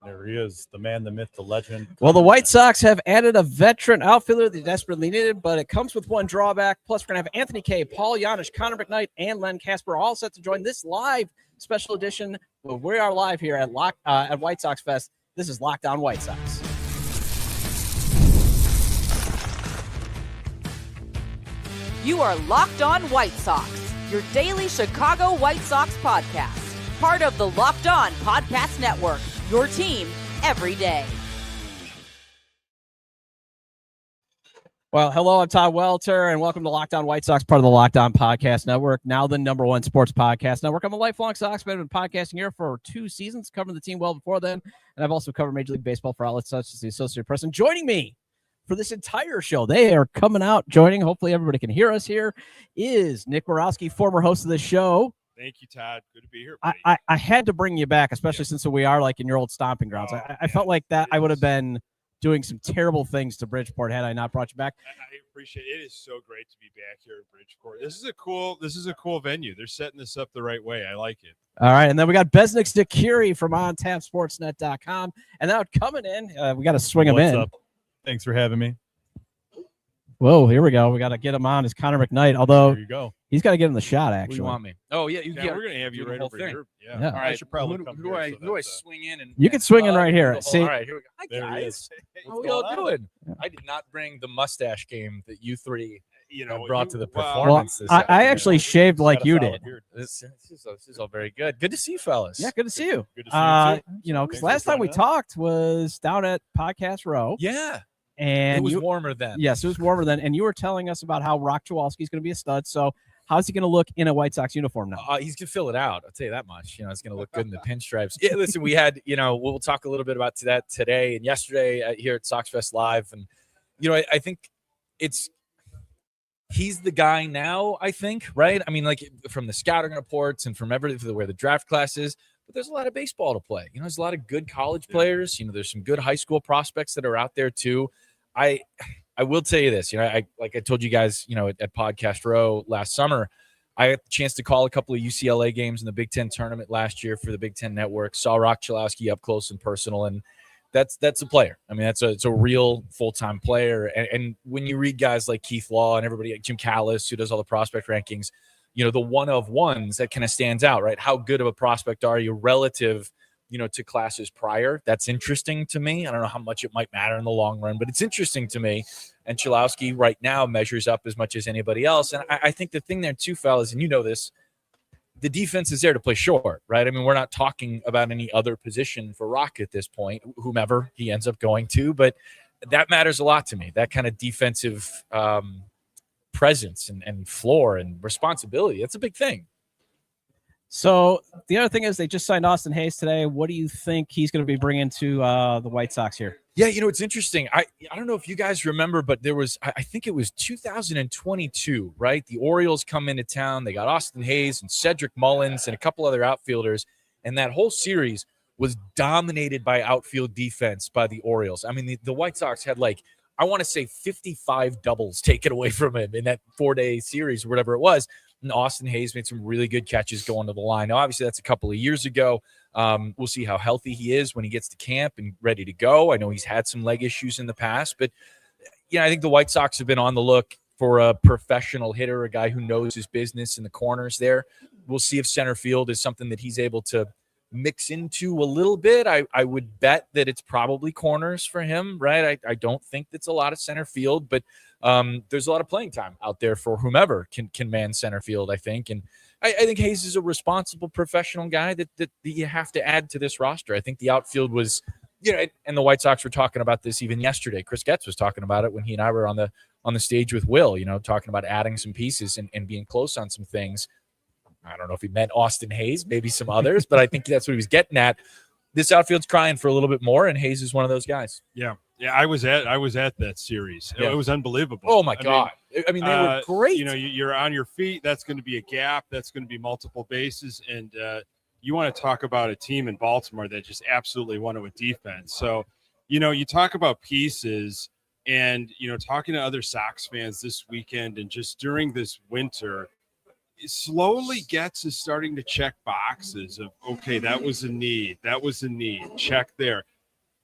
There he is, the man, the myth, the legend. Well, the White Sox have added a veteran outfielder they desperately needed, but it comes with one drawback. Plus, we're going to have Anthony Kay, Paul Janish, Connor McKnight, and Len Casper all set to join this live special edition. Well, we are live here at White Sox Fest. This is Locked On White Sox. You are Locked On White Sox, your daily Chicago White Sox podcast. Part of the Locked On Podcast Network, your team every day. Well, hello, I'm Todd Welter, and welcome to Locked On White Sox, part of the Locked On Podcast Network, now the #1 sports podcast network. I'm a lifelong Sox fan. I've been podcasting here for 2 seasons, covering the team well before then, and I've also covered Major League Baseball for outlets such as the Associated Press. And joining me for this entire show, they are coming out, joining, hopefully everybody can hear us here, is Nick Murawski, former host of this show. Thank you, Todd. Good to be here, buddy. I had to bring you back, especially since we are like in your old stomping grounds. I felt like that I would have been doing some terrible things to Bridgeport had I not brought you back. I appreciate it. It is so great to be back here at Bridgeport. This is a cool venue. They're setting this up the right way. I like it. All right, and then we got Besnik Zekiri from OnTapSportsNet.com, and now coming in, we got to swing him in. What's up? Thanks for having me. Whoa, here we go. We got to get him on. It's Connor McKnight, although There you go. he's got to get him the shot, actually. What do you want me? Oh, yeah. We're going to have you right over here. Yeah. Yeah. All right. I should probably who come do here, I, so who do I that's, swing in? And You can swing in right here. See, all right, here we go. Hi, There he guys. is. How What's we all going on? doing? I did not bring the mustache game that you three You brought to the well, performance. this I afternoon. actually shaved like Got a you solid did. beard. This is all very good. Good to see you, fellas. Yeah, good to see you. Good to see you, too. Because Thanks for last time we joining us. talked was down at Podcast Row. Yeah. And It was you, warmer then. yes, it was warmer then. And you were telling us about how Murawski is going to be a stud. So how's he going to look in a White Sox uniform now? He's going to fill it out. I'll tell you that much. He's going to look good in the pinstripes. Yeah, listen, we had, we'll talk a little bit about that today and yesterday here at SoxFest Live. And, I think he's the guy now, I think, right? I mean, like from the scouting reports and from everything, where the draft class is, but there's a lot of baseball to play. There's a lot of good college players. There's some good high school prospects that are out there too. I will tell you this, like I told you guys, at Podcast Row last summer, I had the chance to call a couple of UCLA games in the Big Ten tournament last year for the Big Ten Network, saw Rock Chalowski up close and personal, and that's a player. I mean, it's a real full-time player. And when you read guys like Keith Law and everybody like Jim Callis, who does all the prospect rankings, the one of ones that kind of stands out, right? How good of a prospect are you relative to classes prior? That's interesting to me. I don't know how much it might matter in the long run, but it's interesting to me. And Chalowski right now measures up as much as anybody else. And I think the thing there too, fellas, and this, the defense is there to play short, right? I mean, we're not talking about any other position for Rock at this point, whomever he ends up going to, but that matters a lot to me. That kind of defensive presence and floor and responsibility. That's a big thing. So the other thing is they just signed Austin Hayes today. What do you think he's going to be bringing to the White Sox here? Yeah, it's interesting. I don't know if you guys remember, but there was, I think it was 2022, right? The Orioles come into town. They got Austin Hayes and Cedric Mullins and a couple other outfielders. And that whole series was dominated by outfield defense by the Orioles. I mean, the White Sox had I want to say 55 doubles taken away from him in that 4-day series or whatever it was. And Austin Hayes made some really good catches going to the line. Now, obviously, that's a couple of years ago. We'll see how healthy he is when he gets to camp and ready to go. I know he's had some leg issues in the past, but I think the White Sox have been on the look for a professional hitter, a guy who knows his business in the corners there. We'll see if center field is something that he's able to mix into a little bit. I would bet that it's probably corners for him, right? I don't think that's a lot of center field, but there's a lot of playing time out there for whomever can man center field, I think. And I think Hayes is a responsible professional guy that you have to add to this roster. I think the outfield was, and the White Sox were talking about this even yesterday. Chris Getz was talking about it when he and I were on the stage with Will, talking about adding some pieces and being close on some things. I don't know if he meant Austin Hayes, maybe some others, but I think that's what he was getting at. This outfield's crying for a little bit more, and Hayes is one of those guys. Yeah. I was at that series. Yeah. It was unbelievable. Oh my God. I mean, they were great. You're on your feet. That's going to be a gap. That's going to be multiple bases. And you want to talk about a team in Baltimore that just absolutely won it with defense. So, you talk about pieces and, talking to other Sox fans this weekend and just during this winter, slowly Getz is starting to check boxes of, okay, that was a need. Check there.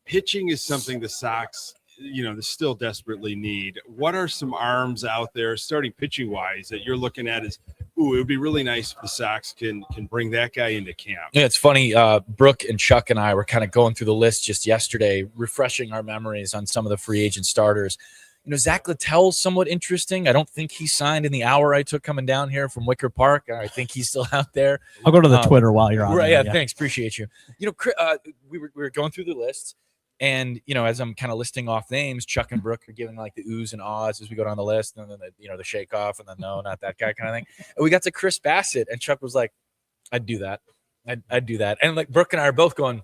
Pitching is something the Sox, they still desperately need. What are some arms out there, starting pitching wise, that you're looking at as, it would be really nice if the Sox can bring that guy into camp? Yeah, it's funny. Brooke and Chuck and I were kind of going through the list just yesterday, refreshing our memories on some of the free agent starters. Zach Littell's somewhat interesting. I don't think he signed in the hour I took coming down here from Wicker Park. I think he's still out there. I'll go to the Twitter while you're on. Right, yeah, thanks. Appreciate you. We were going through the lists. And, as I'm kind of listing off names, Chuck and Brooke are giving like the oohs and ahs as we go down the list. And then, the shake off and then, no, not that guy kind of thing. And we got to Chris Bassett and Chuck was like, I'd do that. I'd do that. And like Brooke and I are both going,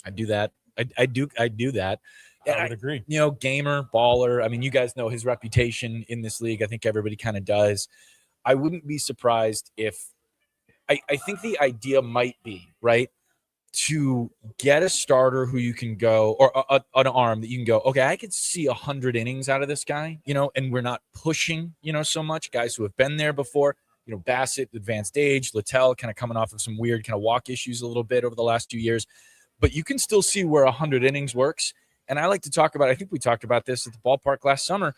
I'd do that. I'd do that. And I would agree. Gamer, baller. I mean, you guys know his reputation in this league. I think everybody kind of does. I wouldn't be surprised if I think the idea might be, right, to get a starter who you can go, or an arm that you can go, okay, I could see 100 innings out of this guy, and we're not pushing, so much. Guys who have been there before, Bassett, advanced age, Littell kind of coming off of some weird kind of walk issues a little bit over the last 2 years. But you can still see where 100 innings works. And I like to talk about, I think we talked about this at the ballpark last summer.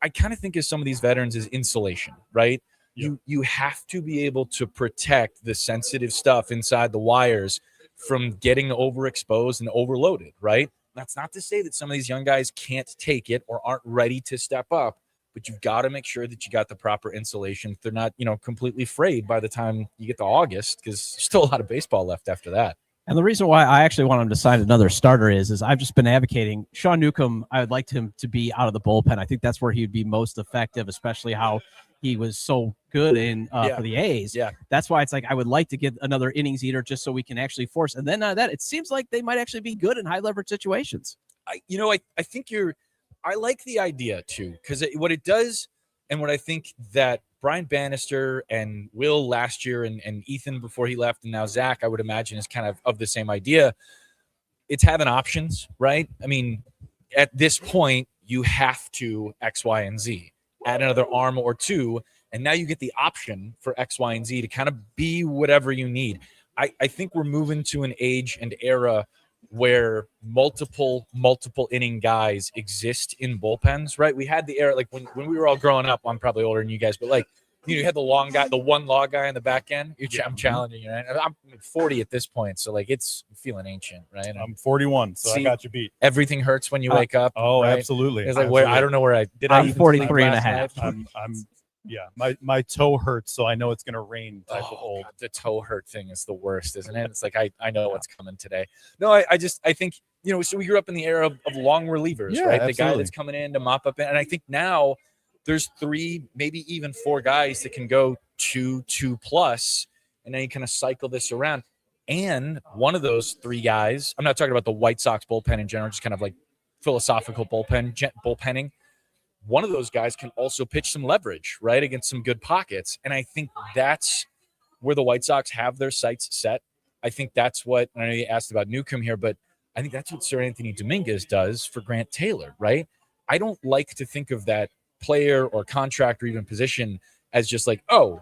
I kind of think of some of these veterans as insulation, right? Yeah. You have to be able to protect the sensitive stuff inside the wires from getting overexposed and overloaded, right? That's not to say that some of these young guys can't take it or aren't ready to step up, but you've got to make sure that you got the proper insulation. They're not, completely frayed by the time you get to August, because there's still a lot of baseball left after that. And the reason why I actually want him to sign another starter is I've just been advocating Sean Newcomb. I would like him to be out of the bullpen. I think that's where he would be most effective, especially how he was so good for the A's. Yeah. That's why it's like I would like to get another innings eater just so we can actually force. And then that it seems like they might actually be good in high leverage situations. I think I like the idea too, because what it does, and what I think that Brian Bannister and Will last year and Ethan before he left, and now Zach, I would imagine, is kind of the same idea. It's having options, right? I mean, at this point, you have to X, Y, and Z. Add another arm or two, and now you get the option for X, Y, and Z to kind of be whatever you need. I think we're moving to an age and era where multiple inning guys exist in bullpens, right? We had the era, like when we were all growing up, I'm probably older than you guys, but like, you had the long guy, the one log guy in the back end. I'm challenging you, right? I'm 40 at this point, so like it's feeling ancient, right? I'm 41, so I got you beat. Everything hurts when you wake up. Oh, right? Absolutely. It's like where I don't know where I did. I'm 43 and a half. My toe hurts, so I know it's gonna rain type of old. God, the toe hurt thing is the worst, isn't it? It's like I know what's coming today. No, I think so we grew up in the era of long relievers, right? Absolutely. The guy that's coming in to mop up, and I think now there's 3, maybe even 4 guys that can go 2+, and then you kind of cycle this around. And one of those 3 guys, I'm not talking about the White Sox bullpen in general, just kind of like philosophical bullpenning. One of those guys can also pitch some leverage, right, against some good pockets. And I think that's where the White Sox have their sights set. I think that's what, and I know you asked about Newcomb here, but I think that's what Sir Anthony Dominguez does for Grant Taylor, right? I don't like to think of that player or contract or even position as just like, $10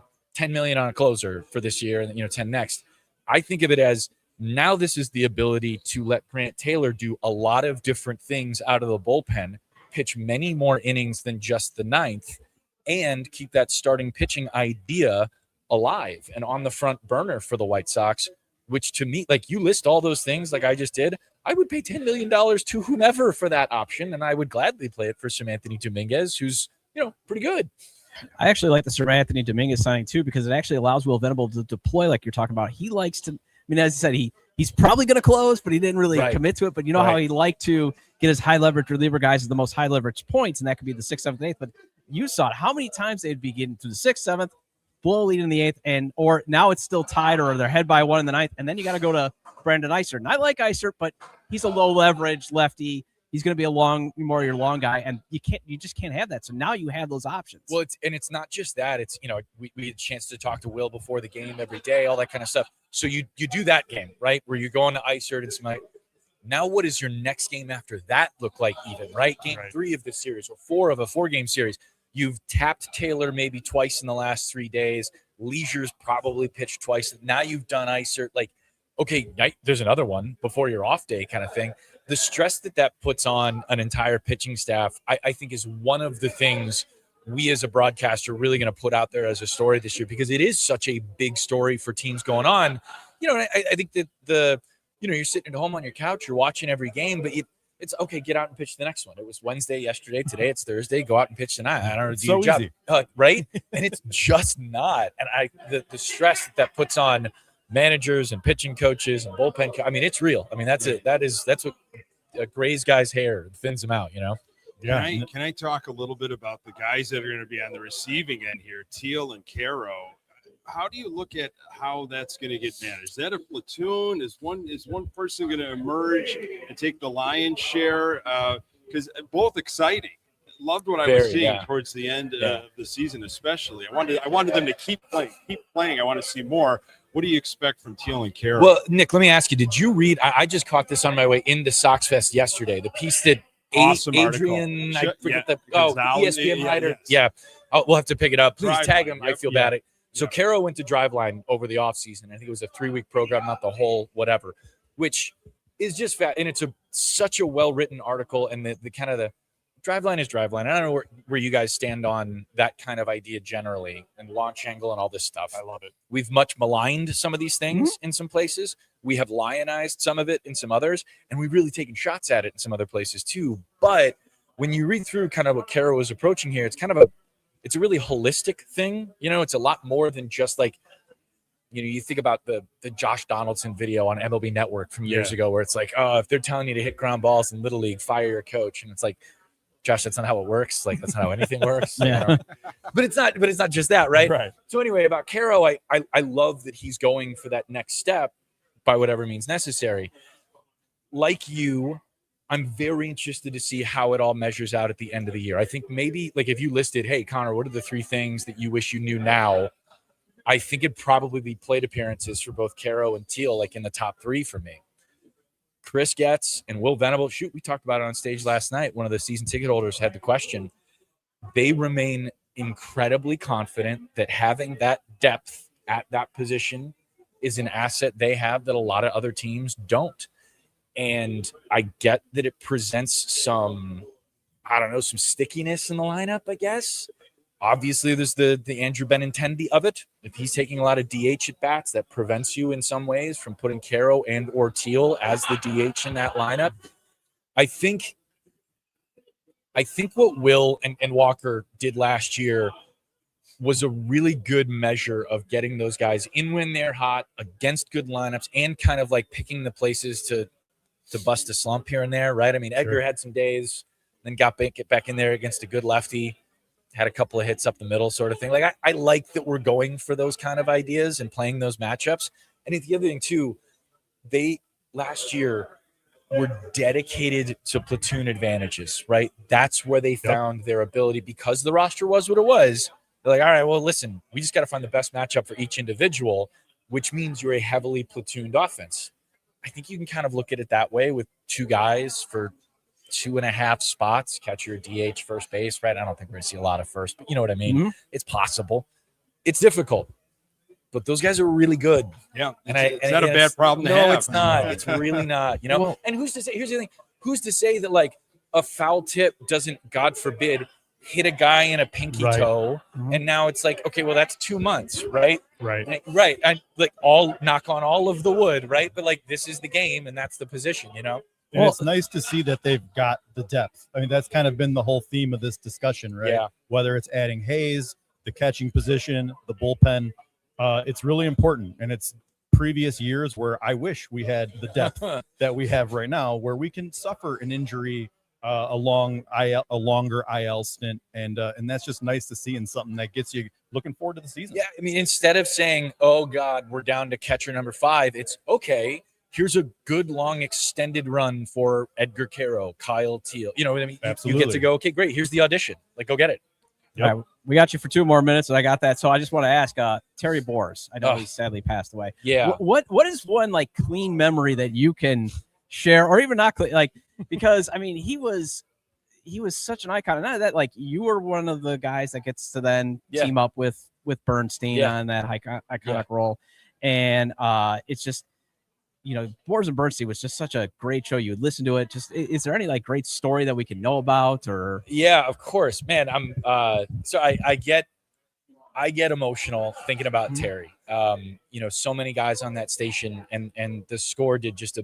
million on a closer for this year and 10 next. I think of it as now this is the ability to let Grant Taylor do a lot of different things out of the bullpen, pitch many more innings than just the 9th, and keep that starting pitching idea alive and on the front burner for the White Sox, which to me, like you list all those things like I just did, I would pay $10 million to whomever for that option, and I would gladly play it for Sir Anthony Dominguez, who's, pretty good. I actually like the Sir Anthony Dominguez signing too, because it actually allows Will Venable to deploy like you're talking about. He likes to, as I said, he's probably going to close, but he didn't really commit to it. But how he liked to get his high leverage reliever guys at the most high leverage points, and that could be the 6th, 7th, 8th. But you saw it, how many times they'd be getting to the 6th, 7th, blow a lead in the 8th, or now it's still tied, or they're ahead by 1 in the 9th, and then you got to go to Brandon Iser. And I like Iser, but he's a low leverage lefty. He's going to be more your long guy, and you just can't have that. So now you have those options. Well, it's not just that. It's we had a chance to talk to Will before the game every day, all that kind of stuff. So you do that game, right, where you're going to Iser and some. Now, what does your next game after that look like? Even right, game 3 of this series or 4 of a 4-game series. You've tapped Taylor maybe twice in the last 3 days. Leisure's probably pitched twice. Now you've done Iser. Like, okay, there's another one before your off day kind of thing. The stress that puts on an entire pitching staff, I think, is one of the things we as a broadcaster are really going to put out there as a story this year, because it is such a big story for teams going on. I think that you're sitting at home on your couch, you're watching every game, but it's okay, get out and pitch the next one. It was Wednesday yesterday, today it's Thursday, go out and pitch tonight. I don't know, do your job. Right? And it's just not. And the stress that puts on managers and pitching coaches and bullpen. I mean, it's real. I mean, that's what grays guys' hair thins them out, Yeah. Can I talk a little bit about the guys that are going to be on the receiving end here, Teal and Caro? How do you look at how that's going to get managed? Is that a platoon? Is one person going to emerge and take the lion's share? Because both exciting. Loved what I was seeing towards the end of the season, especially. I wanted them to keep playing. I want to see more. What do you expect from Teal and Caro? Well, Nick, let me ask you, did you read, I just caught this on my way into SoxFest yesterday, the piece that awesome Adrian, article. I forget Gonzalez, ESPN writer. yes. Yeah. We'll have to pick it up. Please Driveline, tag him. I feel bad. So Caro went to Driveline over the offseason. I think it was a 3-week program, not the whole whatever, which is just fat. And it's such a well-written article. And the kind of the Driveline is Driveline. I don't know where you guys stand on that kind of idea generally, and launch angle and all this stuff. I love it. We've much maligned some of these things in some places. We have lionized some of it in some others, and we've really taken shots at it in some other places too. But when you read through kind of what Caro is approaching here, it's kind of it's a really holistic thing. It's a lot more than just like, you think about the Josh Donaldson video on MLB Network from years ago, where it's like, oh, if they're telling you to hit ground balls in Little League, fire your coach. And it's like, Josh, that's not how it works. Like, that's not how anything works. But it's not just that, right? Right. So anyway, about Caro, I love that he's going for that next step by whatever means necessary. Like you, I'm very interested to see how it all measures out at the end of the year. I think maybe, like, if you listed, hey, Connor, what are the 3 things that you wish you knew now? I think it'd probably be plate appearances for both Caro and Teal, like in the top 3 for me. Chris Getz and Will Venable, we talked about it on stage last night. One of the season ticket holders had the question. They remain incredibly confident that having that depth at that position is an asset they have that a lot of other teams don't. And I get that it presents some stickiness in the lineup, I guess. Obviously, there's the Andrew Benintendi of it. If he's taking a lot of DH at bats, that prevents you in some ways from putting Caro and or Teal as the DH in that lineup. I think what Will and Walker did last year was a really good measure of getting those guys in when they're hot against good lineups, and kind of like picking the places to bust a slump here and there, right? I mean, Edgar had some days, then got back in there against a good lefty, had a couple of hits up the middle sort of thing. Like, I like that we're going for those kind of ideas and playing those matchups. And the other thing too, they last year were dedicated to platoon advantages, right? That's where they found their ability, because the roster was what it was. They're like, all right, well, listen, we just got to find the best matchup for each individual, which means you're a heavily platooned offense. I think you can kind of look at it that way with 2 guys for 2.5 spots, catcher, DH, first base, right? I don't think we're going to see a lot of first, but you know what I mean? It's possible. It's difficult, but those guys are really good. Yeah. It's not a bad problem to have. No, it's not. It's really not. Well, and who's to say, here's the thing, who's to say that like a foul tip doesn't, God forbid, hit a guy in a pinky toe, and now it's like, okay, well, that's 2 months, right? Right. I like all knock on all of the wood, right? But like, this is the game, and that's the position, And it's nice to see that they've got the depth. I mean, that's kind of been the whole theme of this discussion, right? Yeah. Whether it's adding Hayes, the catching position, the bullpen, it's really important. And it's previous years where I wish we had the depth that we have right now, where we can suffer an injury, a longer IL stint, and that's just nice to see, and something that gets you looking forward to the season. Yeah, I mean, instead of saying, "Oh God, we're down to catcher number 5," it's okay. Here's a good long extended run for Edgar Caro, Kyle Teal. You know what I mean? Absolutely. You get to go, okay, great. Here's the audition. Like, go get it. Yep. All right, we got you for 2 more minutes, and I got that. So I just want to ask Terry Boers. I know he sadly passed away. Yeah. What is one like clean memory that you can share, or even not clean, like, because I mean, he was he was such an icon. And not that, like, you were one of the guys that gets to then Yeah. team up with Bernstein Yeah. on that iconic Yeah. role. And it's just, Boers and Bernstein was just such a great show. You would listen to it. Just, is there any like great story that we can know about, or? Yeah, of course, man. I'm so I get emotional thinking about Terry. So many guys on that station, and the Score did just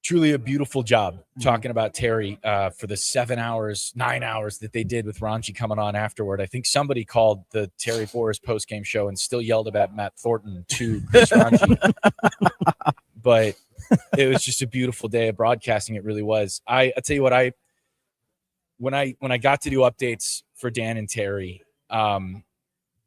truly a beautiful job talking about Terry for the 9 hours that they did with Ranji coming on afterward. I think somebody called the Terry Boers post-game show and still yelled about Matt Thornton to Chris Ranji. But it was just a beautiful day of broadcasting. It really was. I tell you what, when I got to do updates for Dan and Terry,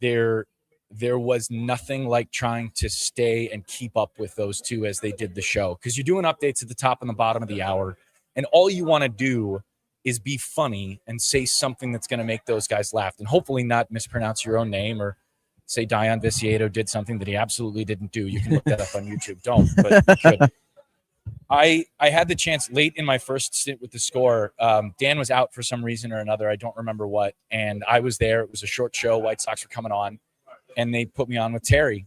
there was nothing like trying to stay and keep up with those two as they did the show, because you're doing updates at the top and the bottom of the hour, and all you want to do is be funny and say something that's going to make those guys laugh, and hopefully not mispronounce your own name or say Dion Viciato did something that he absolutely didn't do. You can look that up on YouTube. Don't, but you could. I had the chance late in my first stint with the Score. Dan was out for some reason or another. I don't remember what. And I was there. It was a short show. White Sox were coming on, and they put me on with Terry.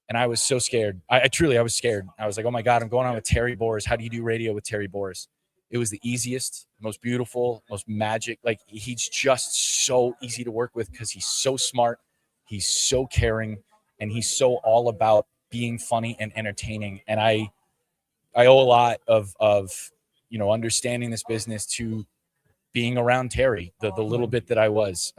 And I was so scared. I was scared. I was like, oh my God, I'm going on with Terry Boers. How do you do radio with Terry Boers? It was the easiest, most beautiful, most magic. Like, he's just so easy to work with because he's so smart. He's so caring, and he's so all about being funny and entertaining. And I owe a lot of understanding this business to being around Terry, the little bit that I was.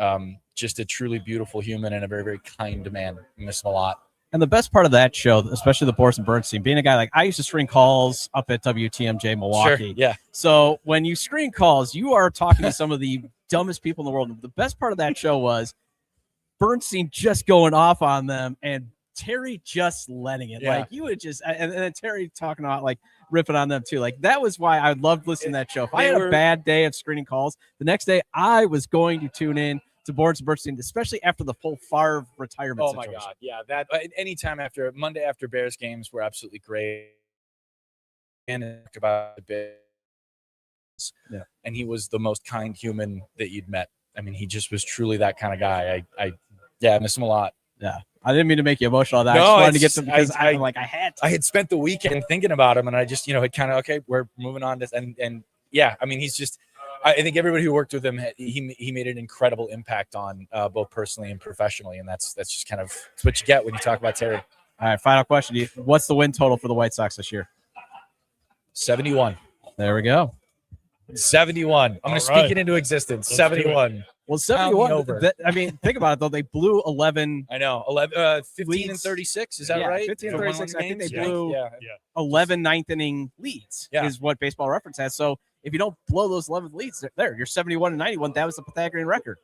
Just a truly beautiful human and a very, very kind man. I miss him a lot. And the best part of that show, especially the Boers and Bernstein, being a guy like I used to screen calls up at WTMJ Milwaukee. Sure, yeah. So when you screen calls, you are talking to some of the dumbest people in the world. The best part of that show was Bernstein just going off on them and Terry just letting it. Yeah. Like, you would just, and then Terry talking about, like, ripping on them too. Like, that was why I loved listening to that show. If I had a bad day of screening calls, the next day I was going to tune in to Boers and Bernstein, especially after the full Favre retirement. Oh my God. Yeah. That anytime after Monday after Bears games were absolutely great. And about a bit. Yeah. And he was the most kind human that you'd met. I mean, he just was truly that kind of guy. I miss him a lot. Yeah. I didn't mean to make you emotional on that. No, I just wanted to get some, because I had to. I had spent the weekend thinking about him, and I just, had kind of, okay, we're moving on to, and yeah, I mean, he's just, I think everybody who worked with him, he made an incredible impact on both personally and professionally. And that's just kind of what you get when you talk about Terry. All right. Final question. What's the win total for the White Sox this year? 71. There we go. 71. I'm going to speak it into existence. Let's 71. Well, 71. Over. I mean, think about it, though. They blew 11. I know. 15 leads. and 36. Is that right? 15 and For 36. I think they games? blew 11 ninth inning leads, is what Baseball Reference has. So if you don't blow those 11 leads, you're 71 and 91. That was the Pythagorean record.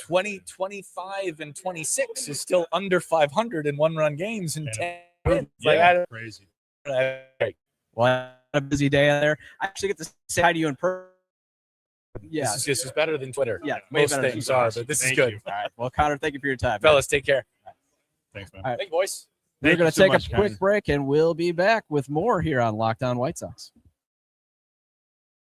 20, 25, and 26 is still under 500 in one-run games in 10 wins. Crazy. Well, I had a busy day out there. I actually get to say hi to you in person. Yeah, this is better than Twitter. Yeah, most things are, but this is good. All right. Well, Connor, thank you for your time, fellas. Take care. Thanks, man. All right. Thank you, boys. We're going to so take much, a quick break, and we'll be back with more here on Locked On White Sox.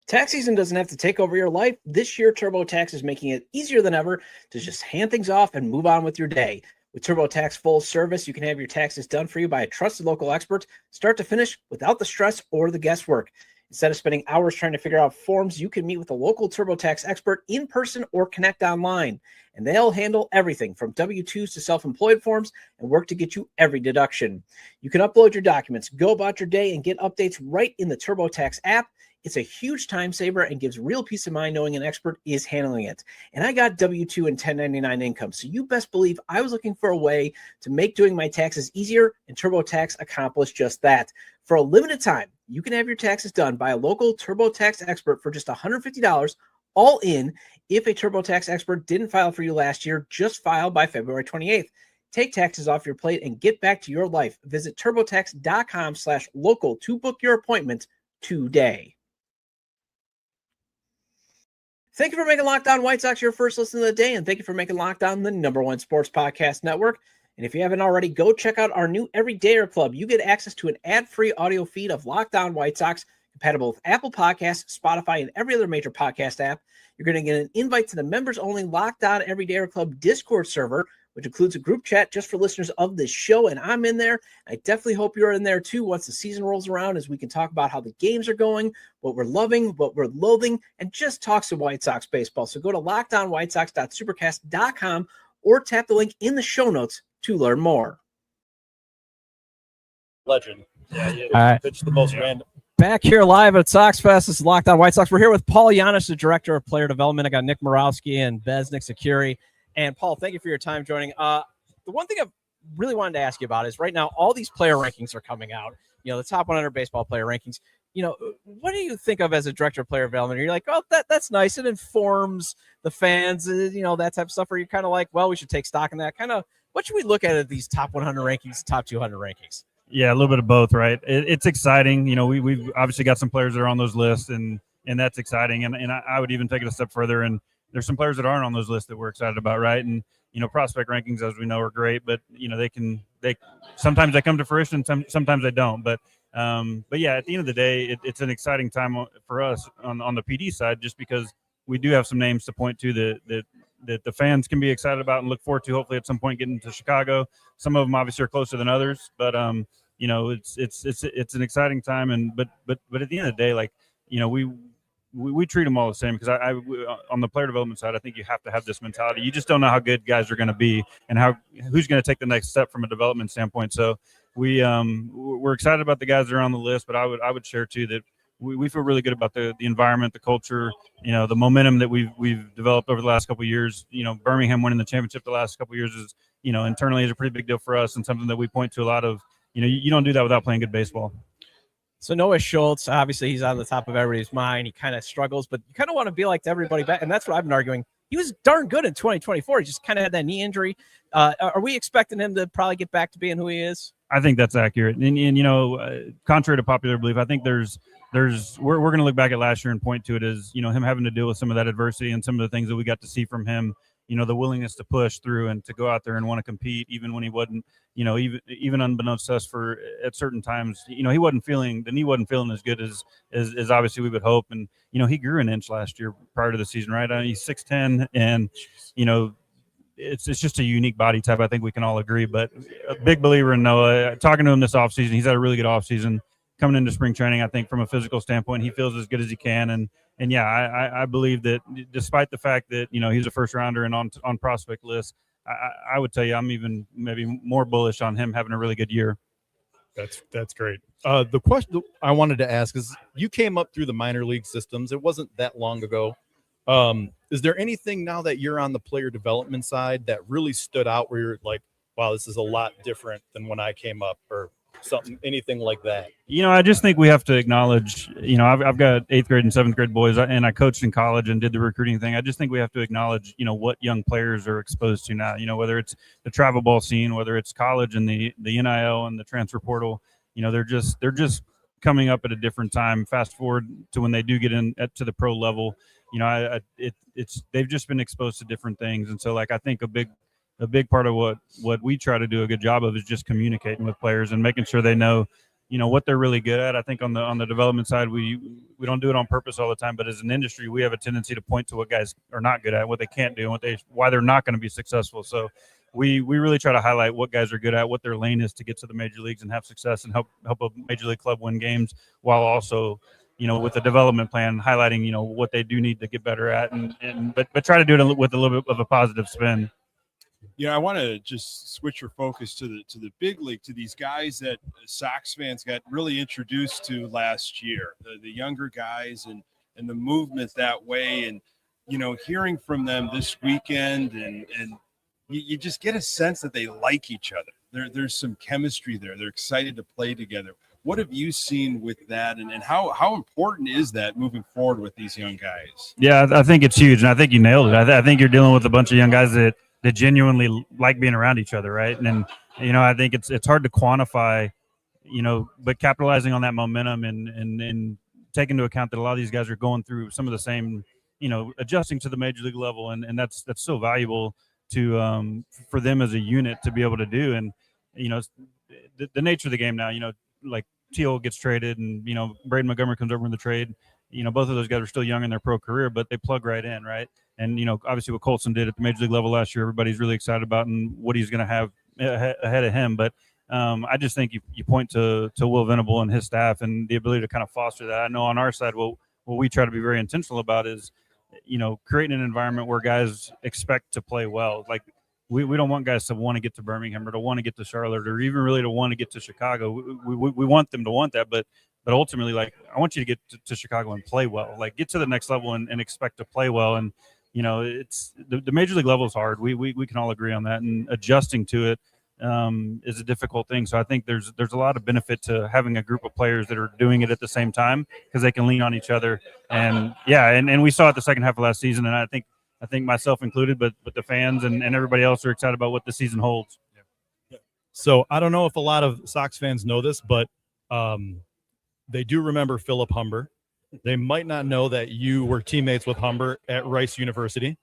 Tax season doesn't have to take over your life. This year, TurboTax is making it easier than ever to just hand things off and move on with your day. With TurboTax full service, you can have your taxes done for you by a trusted local expert, start to finish, without the stress or the guesswork. Instead of spending hours trying to figure out forms, you can meet with a local TurboTax expert in person or connect online. And they'll handle everything from W-2s to self-employed forms and work to get you every deduction. You can upload your documents, go about your day, and get updates right in the TurboTax app. It's a huge time saver and gives real peace of mind knowing an expert is handling it. And I got W-2 and 1099 income, so you best believe I was looking for a way to make doing my taxes easier, and TurboTax accomplished just that. For a limited time, you can have your taxes done by a local TurboTax expert for just $150 all in. If a TurboTax expert didn't file for you last year, just file by February 28th. Take taxes off your plate and get back to your life. Visit TurboTax.com/local to book your appointment today. Thank you for making Locked On White Sox your first listen of the day, and thank you for making Locked On the #1 sports podcast network. And if you haven't already, go check out our new Everydayer Club. You get access to an ad-free audio feed of Locked On White Sox, compatible with Apple Podcasts, Spotify, and every other major podcast app. You're going to get an invite to the members-only Locked On Everydayer Club Discord server, which includes a group chat just for listeners of this show, and I'm in there. I definitely hope you're in there too once the season rolls around, as we can talk about how the games are going, what we're loving, what we're loathing, and just talk some White Sox baseball. So go to lockedonwhitesox.supercast.com or tap the link in the show notes to learn more. Legend. Yeah, All right. Pitch the most random. Back here live at SoxFest. This is Locked On White Sox. We're here with Paul Janish, the Director of Player Development. I got Nick Murawski and Besnik Zekiri. And Paul, thank you for your time joining. The one thing I really wanted to ask you about is right now all these player rankings are coming out. You know, the top 100 baseball player rankings. You know, what do you think of as a Director of Player Development? You're like, oh, that's nice. It informs the fans, you know, that type of stuff. Or you're kind of like, well, we should take stock in that. Kind of, what should we look at these top 100 rankings, top 200 rankings? Yeah, a little bit of both, right? It's exciting. You know, we've obviously got some players that are on those lists, and that's exciting. And I would even take it a step further, and there's some players that aren't on those lists that we're excited about, right? And, you know, prospect rankings, as we know, are great, but, you know, they sometimes they come to fruition, sometimes they don't. But yeah, at the end of the day, it's an exciting time for us on the PD side, just because we do have some names to point to that the fans can be excited about and look forward to, hopefully at some point getting to Chicago. Some of them obviously are closer than others, but you know, it's an exciting time. And but at the end of the day, like, you know, we treat them all the same, because I on the player development side, I think you have to have this mentality. You just don't know how good guys are going to be and who's going to take the next step from a development standpoint. So we're excited about the guys that are on the list, but I would share too that we feel really good about the environment, the culture, you know, the momentum that we've developed over the last couple of years. You know, Birmingham winning the championship the last couple of years is, you know, internally is a pretty big deal for us, and something that we point to a lot of. You know, you don't do that without playing good baseball. So Noah Schultz, obviously he's on the top of everybody's mind. He kind of struggles, but you kind of want to be like to everybody back, and that's what I've been arguing. He was darn good in 2024. He just kind of had that knee injury. Are we expecting him to probably get back to being who he is? I think that's accurate. And you know, contrary to popular belief, I think we're going to look back at last year and point to it as, you know, him having to deal with some of that adversity and some of the things that we got to see from him. You know, the willingness to push through and to go out there and want to compete, even when he wasn't, you know, even unbeknownst to us at certain times, you know, the knee wasn't feeling as good as obviously we would hope. And, you know, he grew an inch last year prior to the season, right? I mean, he's 6'10", and, you know, it's just a unique body type. I think we can all agree, but a big believer in Noah. Talking to him this offseason, he's had a really good offseason. Coming into spring training, I think from a physical standpoint, he feels as good as he can. And yeah, I believe that despite the fact that, you know, he's a first rounder and on prospect list, I would tell you I'm even maybe more bullish on him having a really good year. That's great. The question I wanted to ask is, you came up through the minor league systems. It wasn't that long ago. Is there anything now that you're on the player development side that really stood out where you're like, wow, this is a lot different than when I came up, or something, anything like that? You know, I just think we have to acknowledge, you know, I've got 8th grade and 7th grade boys, and I coached in college and did the recruiting thing. I just think we have to acknowledge, you know, what young players are exposed to now, you know, whether it's the travel ball scene, whether it's college and the NIL and the transfer portal. You know, they're just coming up at a different time. Fast forward to when they do get in to the pro level, you know, they've just been exposed to different things. And so, like, I think a big part of what we try to do a good job of is just communicating with players and making sure they know, you know, what they're really good at. I think on the development side, we don't do it on purpose all the time, but as an industry, we have a tendency to point to what guys are not good at, what they can't do, and why they're not going to be successful. So we really try to highlight what guys are good at, what their lane is to get to the major leagues and have success and help a major league club win games, while also, you know, with the development plan, highlighting, you know, what they do need to get better at, but try to do it with a little bit of a positive spin. Yeah, I want to just switch your focus to the big league, to these guys that Sox fans got really introduced to last year, the younger guys and the movement that way. And, you know, hearing from them this weekend, and you just get a sense that they like each other. There's some chemistry there. They're excited to play together. What have you seen with that, and how important is that moving forward with these young guys? Yeah, I think it's huge, and I think you nailed it. I think you're dealing with a bunch of young guys that genuinely like being around each other, right? And you know, I think it's hard to quantify, you know, but capitalizing on that momentum and taking into account that a lot of these guys are going through some of the same, you know, adjusting to the major league level, and that's so valuable to for them as a unit to be able to do. And you know, the nature of the game now, you know, like Teal gets traded and, Braden Montgomery comes over in the trade, both of those guys are still young in their pro career, but they plug right in, right? And, obviously what Colson did at the major league level last year, everybody's really excited about and what he's going to have ahead of him. But I just think you point to Will Venable and his staff and the ability to kind of foster that. I know on our side, what we try to be very intentional about is, creating an environment where guys expect to play well. Like we don't want guys to want to get to Birmingham or to want to get to Charlotte or even really to want to get to Chicago. We want them to want that, but ultimately, like, I want you to get to Chicago and play well, like get to the next level and expect to play well. And, it's the major league level is hard. We can all agree on that, and adjusting to it is a difficult thing. So I think there's a lot of benefit to having a group of players that are doing it at the same time because they can lean on each other. And and we saw it the second half of last season. And I think myself included, but the fans and everybody else are excited about what the season holds. So I don't know if a lot of Sox fans know this, but they do remember Philip Humber. They might not know that you were teammates with Humber at Rice University.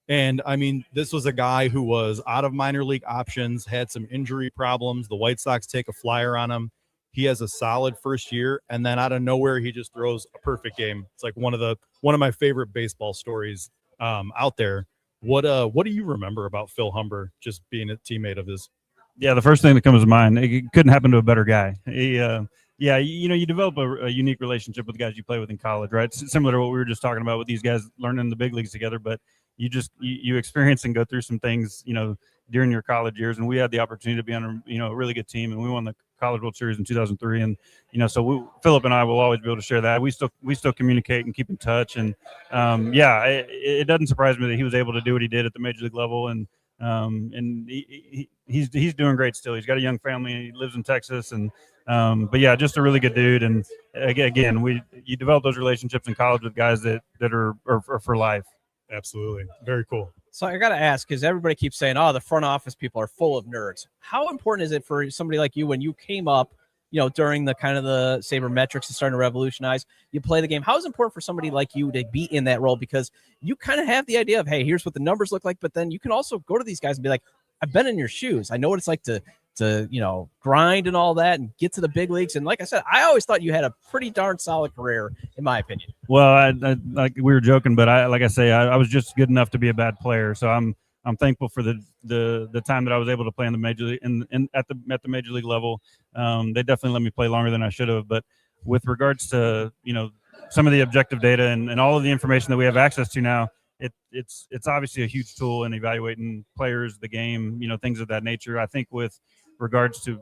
And, I mean, this was a guy who was out of minor league options, had some injury problems. The White Sox take a flyer on him. He has a solid first year, and then out of nowhere, he just throws a perfect game. It's like one of my favorite baseball stories out there. What do you remember about Phil Humber just being a teammate of his? Yeah, the first thing that comes to mind, it couldn't happen to a better guy. He, you develop a unique relationship with the guys you play with in college, right? It's similar to what we were just talking about with these guys learning the big leagues together, but you experience and go through some things, during your college years. And we had the opportunity to be on a really good team, and we won the College World Series in 2003. And, so Philip and I will always be able to share that. We still communicate and keep in touch. And it doesn't surprise me that he was able to do what he did at the major league level. And he's doing great still. He's got a young family. He lives in Texas. And, but yeah, just a really good dude. And again, you develop those relationships in college with guys that are for life. Absolutely. Very cool. So I got to ask, because everybody keeps saying, the front office people are full of nerds. How important is it for somebody like you when you came up, during the kind of the sabermetrics is starting to revolutionize, you play the game? How is it important for somebody like you to be in that role? Because you kind of have the idea of, hey, here's what the numbers look like. But then you can also go to these guys and be like, I've been in your shoes. I know what it's like to grind and all that and get to the big leagues. And like I said, I always thought you had a pretty darn solid career, in my opinion. Well, I like we were joking, but I was just good enough to be a bad player. So I'm thankful for the time that I was able to play in the major league at the major league level. They definitely let me play longer than I should have. But with regards to some of the objective data and all of the information that we have access to now, it's obviously a huge tool in evaluating players, the game, things of that nature. I think with regards to,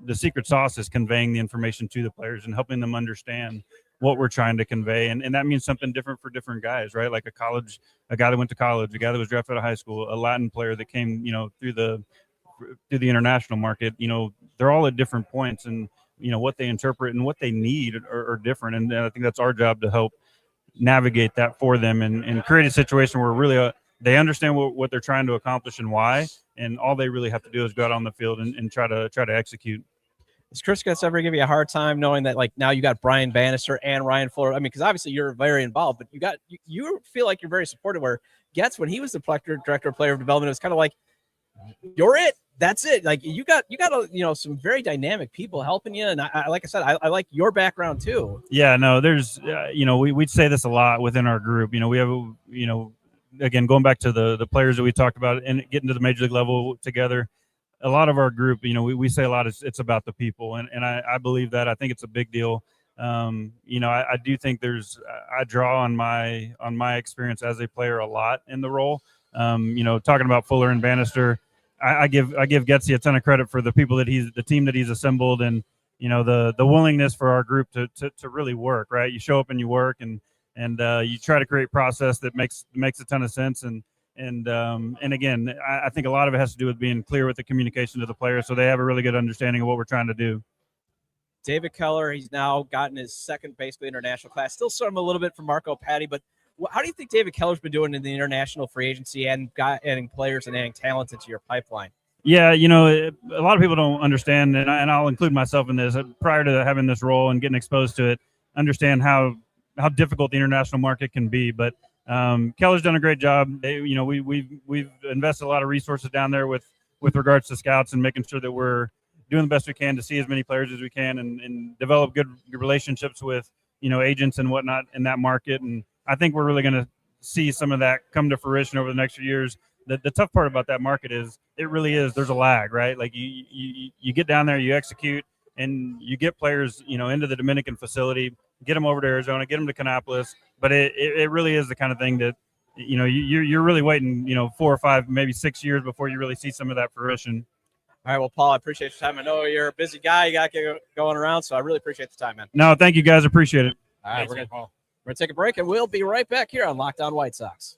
the secret sauce is conveying the information to the players and helping them understand what we're trying to convey. And that means something different for different guys, right? Like a guy that went to college, a guy that was drafted out of high school, a Latin player that came, through the international market, they're all at different points, and, what they interpret and what they need are different. And I think that's our job to help navigate that for them and create a situation where really they understand what they're trying to accomplish and why, and all they really have to do is go out on the field and try to execute. Does Chris Getz ever give you a hard time knowing that, like, now you got Brian Bannister and Ryan Fuller? I mean, because obviously you're very involved, but you feel like you're very supportive. Where Getz, when he was the director of player development, it was kind of like, you're it. That's it. Like you got some very dynamic people helping you. And I like I said, I like your background too. Yeah, no, there's, we'd say this a lot within our group. We have, again, going back to the players that we talked about and getting to the major league level together, a lot of our group, we say a lot, it's about the people. And I believe that. I think it's a big deal. I do think I draw on my experience as a player a lot in the role. Talking about Fuller and Bannister, I give Getsy a ton of credit for the people the team that he's assembled, and the willingness for our group to really work. Right, you show up and you work, and you try to create process that makes a ton of sense. And again, I think a lot of it has to do with being clear with the communication to the players, so they have a really good understanding of what we're trying to do. David Keller, he's now gotten his second basically international class. Still some a little bit from Marco Patti, but how do you think David Keller's been doing in the international free agency and adding players and adding talent into your pipeline? Yeah, a lot of people don't understand, and I'll include myself in this, prior to having this role and getting exposed to it, understand how difficult the international market can be. But Keller's done a great job. We've invested a lot of resources down there with regards to scouts and making sure that we're doing the best we can to see as many players as we can and develop good relationships with, agents and whatnot in that market. And I think we're really going to see some of that come to fruition over the next few years. The tough part about that market is there's a lag, right? Like you get down there, you execute, and you get players, into the Dominican facility, get them over to Arizona, get them to Canopolis. But it really is the kind of thing that, you're really waiting, 4 or 5, maybe 6 years before you really see some of that fruition. All right, well, Paul, I appreciate your time. I know you're a busy guy. You got to get going around, so I really appreciate the time, man. No, thank you, guys. Appreciate it. All right, we're going to take a break, and we'll be right back here on Locked On White Sox.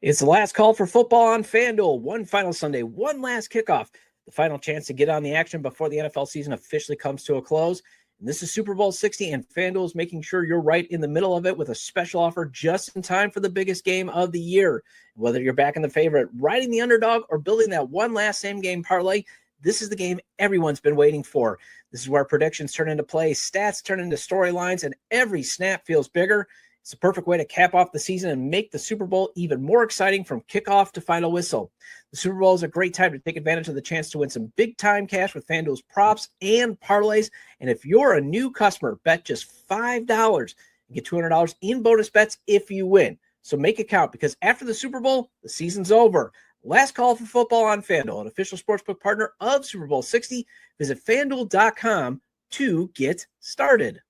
It's the last call for football on FanDuel. One final Sunday, one last kickoff. The final chance to get on the action before the NFL season officially comes to a close. And this is Super Bowl 60, and FanDuel is making sure you're right in the middle of it with a special offer just in time for the biggest game of the year. Whether you're backing the favorite, riding the underdog, or building that one last same-game parlay, this is the game everyone's been waiting for. This is where predictions turn into plays, stats turn into storylines, and every snap feels bigger. It's the perfect way to cap off the season and make the Super Bowl even more exciting from kickoff to final whistle. The Super Bowl is a great time to take advantage of the chance to win some big-time cash with FanDuel's props and parlays. And if you're a new customer, bet just $5 and get $200 in bonus bets if you win. So make it count, because after the Super Bowl, the season's over. Last call for football on FanDuel, an official sportsbook partner of Super Bowl 60. Visit FanDuel.com to get started.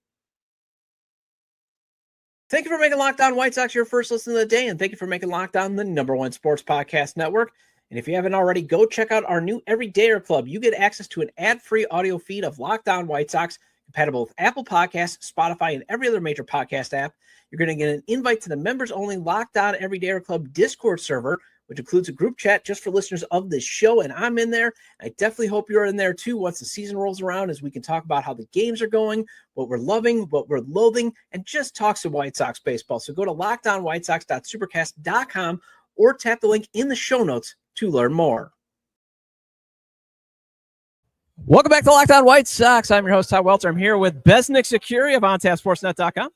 Thank you for making Locked On White Sox your first listen of the day, and thank you for making Locked On the #1 sports podcast network. And if you haven't already, go check out our new Everydayer Club. You get access to an ad-free audio feed of Locked On White Sox, compatible with Apple Podcasts, Spotify, and every other major podcast app. You're going to get an invite to the members-only Locked On Everydayer Club Discord server, which includes a group chat just for listeners of this show, and I'm in there. I definitely hope you're in there too once the season rolls around, as we can talk about how the games are going, what we're loving, what we're loathing, and just talk some White Sox baseball. So go to LockedOnWhiteSox.supercast.com or tap the link in the show notes to learn more. Welcome back to Locked On White Sox. I'm your host, Todd Welter. I'm here with Besnik Zekiri of OnTapSportsNet.com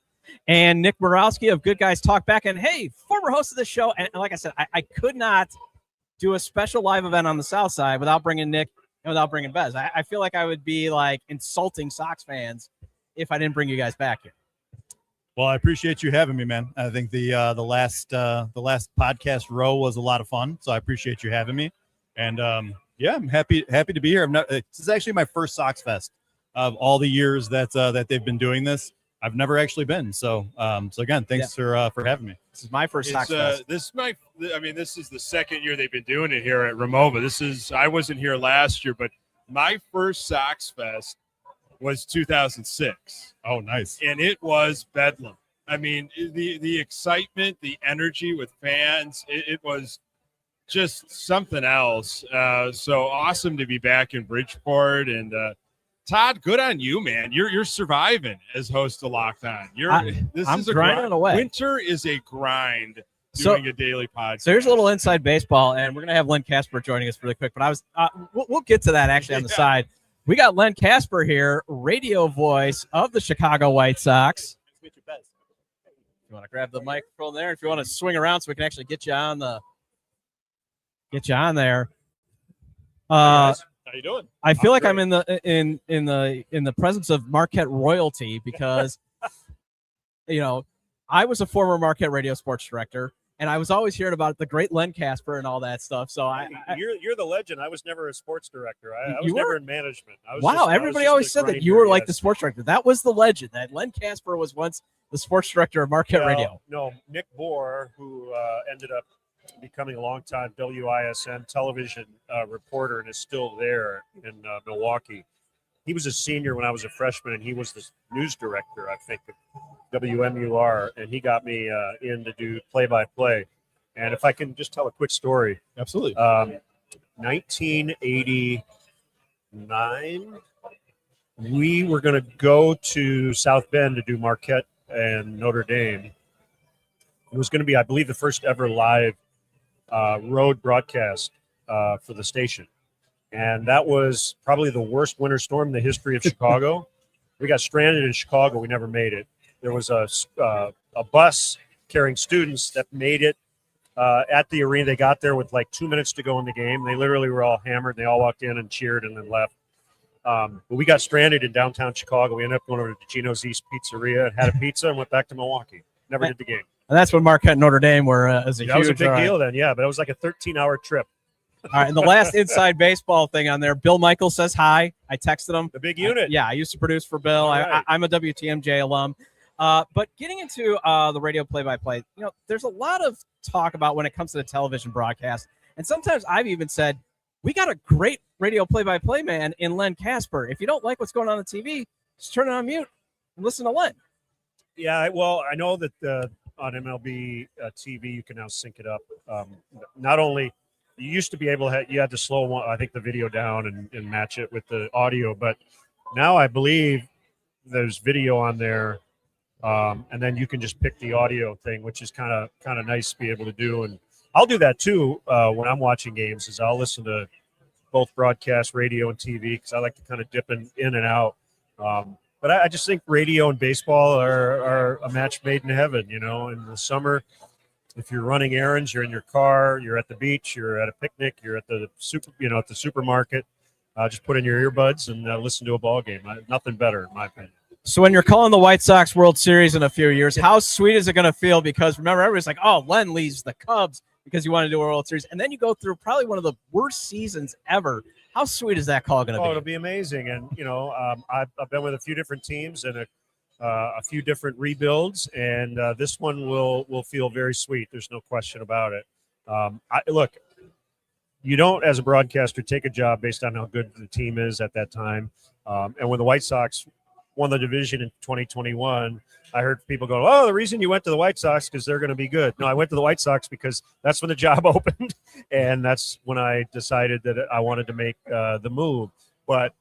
and Nick Murawski of Good Guys Talk Back. And hey, former host of the show. And like I said, I could not do a special live event on the South Side without bringing Nick and without bringing Bez. I feel like I would be like insulting Sox fans if I didn't bring you guys back here. Well, I appreciate you having me, man. I think the last podcast row was a lot of fun, so I appreciate you having me. And yeah, I'm happy to be here. This is actually my first SoxFest of all the years that they've been doing this. I've never actually been, so again, thanks for having me. This is my first SoxFest. This is the second year they've been doing it here at Ramova. I wasn't here last year, but my first SoxFest was 2006. Oh, nice. And it was bedlam. I mean, the excitement, the energy with fans, it was just something else. So awesome to be back in Bridgeport. And Todd, good on you, man. You're surviving as host of Locked On. I'm grinding away. Winter is a grind doing a daily podcast. So here's a little inside baseball, and we're gonna have Len Casper joining us really quick. But we'll get to that actually on the side. We got Len Kasper here, radio voice of the Chicago White Sox. You want to grab the microphone there? If you want to swing around so we can actually get you on there. How you doing? I feel like I'm in the presence of Marquette royalty because I was a former Marquette radio sports director. And I was always hearing about the great Len Casper and all that stuff. So you're the legend. I was never a sports director. I was never in management. Everybody always said that you were like the sports director. That was the legend. That Len Casper was once the sports director of Marquette Radio. No, Nick Boer, who ended up becoming a longtime WISN television reporter and is still there in Milwaukee. He was a senior when I was a freshman, and he was the news director, I think, of WMUR, and he got me in to do play-by-play. And if I can just tell a quick story. Absolutely. 1989, we were going to go to South Bend to do Marquette and Notre Dame. It was going to be, I believe, the first ever live road broadcast for the station. And that was probably the worst winter storm in the history of Chicago. We got stranded in Chicago. We never made it. There was a bus carrying students that made it at the arena. They got there with like 2 minutes to go in the game. They literally were all hammered. They all walked in and cheered and then left. But we got stranded in downtown Chicago. We ended up going over to Gino's East Pizzeria and had a pizza and went back to Milwaukee. Never did the game. And that's when Marquette and Notre Dame were as a That huge was a big deal then, yeah. But it was like a 13-hour trip. All right, and the last inside baseball thing on there, Bill Michaels says hi. I texted him. The big unit. Yeah, I used to produce for Bill. Right. I'm a WTMJ alum. But getting into the radio play-by-play, there's a lot of talk about when it comes to the television broadcast. And sometimes I've even said, we got a great radio play-by-play man in Len Casper. If you don't like what's going on TV, just turn it on mute and listen to Len. Yeah, well, I know that on MLB TV, you can now sync it up. Not only – you used to be able to you had to slow I think the video down and match it with the audio, but now I believe there's video on there, and then you can just pick the audio thing, which is kind of nice to be able to do. And I'll do that too when I'm watching games. Is I'll listen to both broadcast, radio, and TV because I like to kind of dip in and out. But I just think radio and baseball are a match made in heaven. In the summer. If you're running errands, you're in your car, you're at the beach, you're at a picnic, you're at the supermarket. Just put in your earbuds and listen to a ball game. Nothing better, in my opinion. So when you're calling the White Sox World Series in a few years, how sweet is it going to feel? Because remember, everybody's like, "Oh, Len leaves the Cubs because you want to do a World Series," and then you go through probably one of the worst seasons ever. How sweet is that call going to be? Oh, it'll be amazing. And I've been with a few different teams and a few different rebuilds, and this one will feel very sweet. There's no question about it. Look, you don't, as a broadcaster, take a job based on how good the team is at that time. And when the White Sox won the division in 2021, I heard people go, "Oh, the reason you went to the White Sox because they're going to be good." No, I went to the White Sox because that's when the job opened, and that's when I decided that I wanted to make the move. But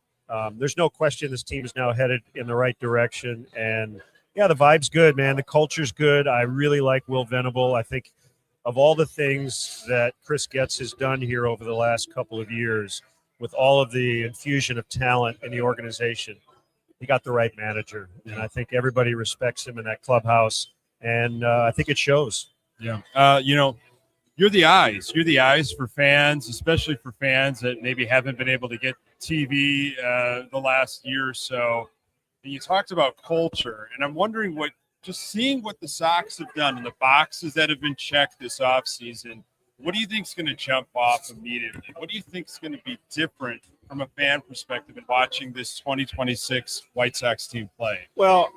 there's no question this team is now headed in the right direction. And, yeah, the vibe's good, man. The culture's good. I really like Will Venable. I think of all the things that Chris Getz has done here over the last couple of years with all of the infusion of talent in the organization, he got the right manager. And I think everybody respects him in that clubhouse. And I think it shows. Yeah. You're the eyes. You're the eyes for fans, especially for fans that maybe haven't been able to get TV the last year or so. And you talked about culture, and I'm wondering seeing what the Sox have done and the boxes that have been checked this offseason, what do you think is going to jump off immediately? What do you think is going to be different from a fan perspective in watching this 2026 White Sox team play? Well,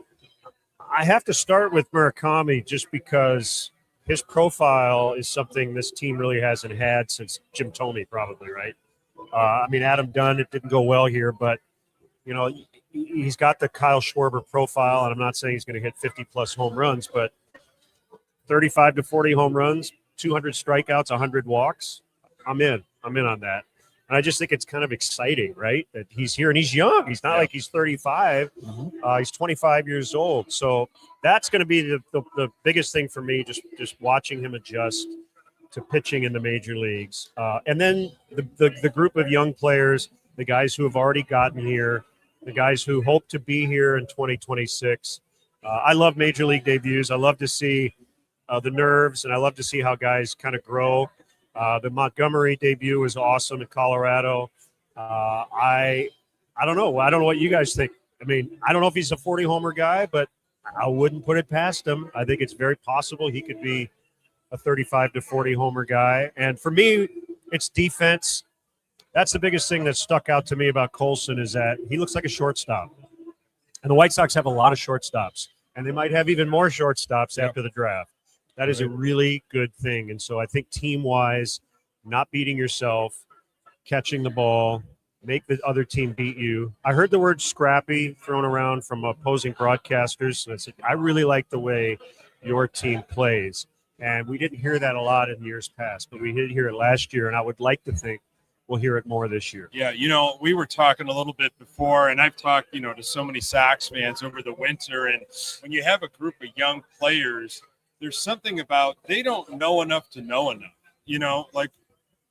I have to start with Murawski just because his profile is something this team really hasn't had since Jim Thome, probably, right? Adam Dunn, it didn't go well here, but, he's got the Kyle Schwarber profile, and I'm not saying he's going to hit 50-plus home runs, but 35 to 40 home runs, 200 strikeouts, 100 walks, I'm in on that. And I just think it's kind of exciting, right, that he's here, and he's young. He's not like he's 35. He's 25 years old. So that's going to be the biggest thing for me, just watching him adjust to pitching in the major leagues. And then the group of young players, the guys who have already gotten here, the guys who hope to be here in 2026. I love major league debuts. I love to see the nerves, and I love to see how guys kind of grow. The Montgomery debut was awesome in Colorado. I don't know. I don't know what you guys think. I don't know if he's a 40-homer guy, but I wouldn't put it past him. I think it's very possible he could be a 35 to 40-homer guy. And for me, it's defense. That's the biggest thing that stuck out to me about Colson is that he looks like a shortstop. And the White Sox have a lot of shortstops, and they might have even more shortstops after the draft. That is a really good thing. And so I think team-wise, not beating yourself, catching the ball, make the other team beat you. I heard the word scrappy thrown around from opposing broadcasters. And I said, I really like the way your team plays. And we didn't hear that a lot in years past, but we did hear it last year. And I would like to think we'll hear it more this year. Yeah, we were talking a little bit before, and I've talked, to so many Sox fans over the winter. And when you have a group of young players, there's something about they don't know enough to know enough.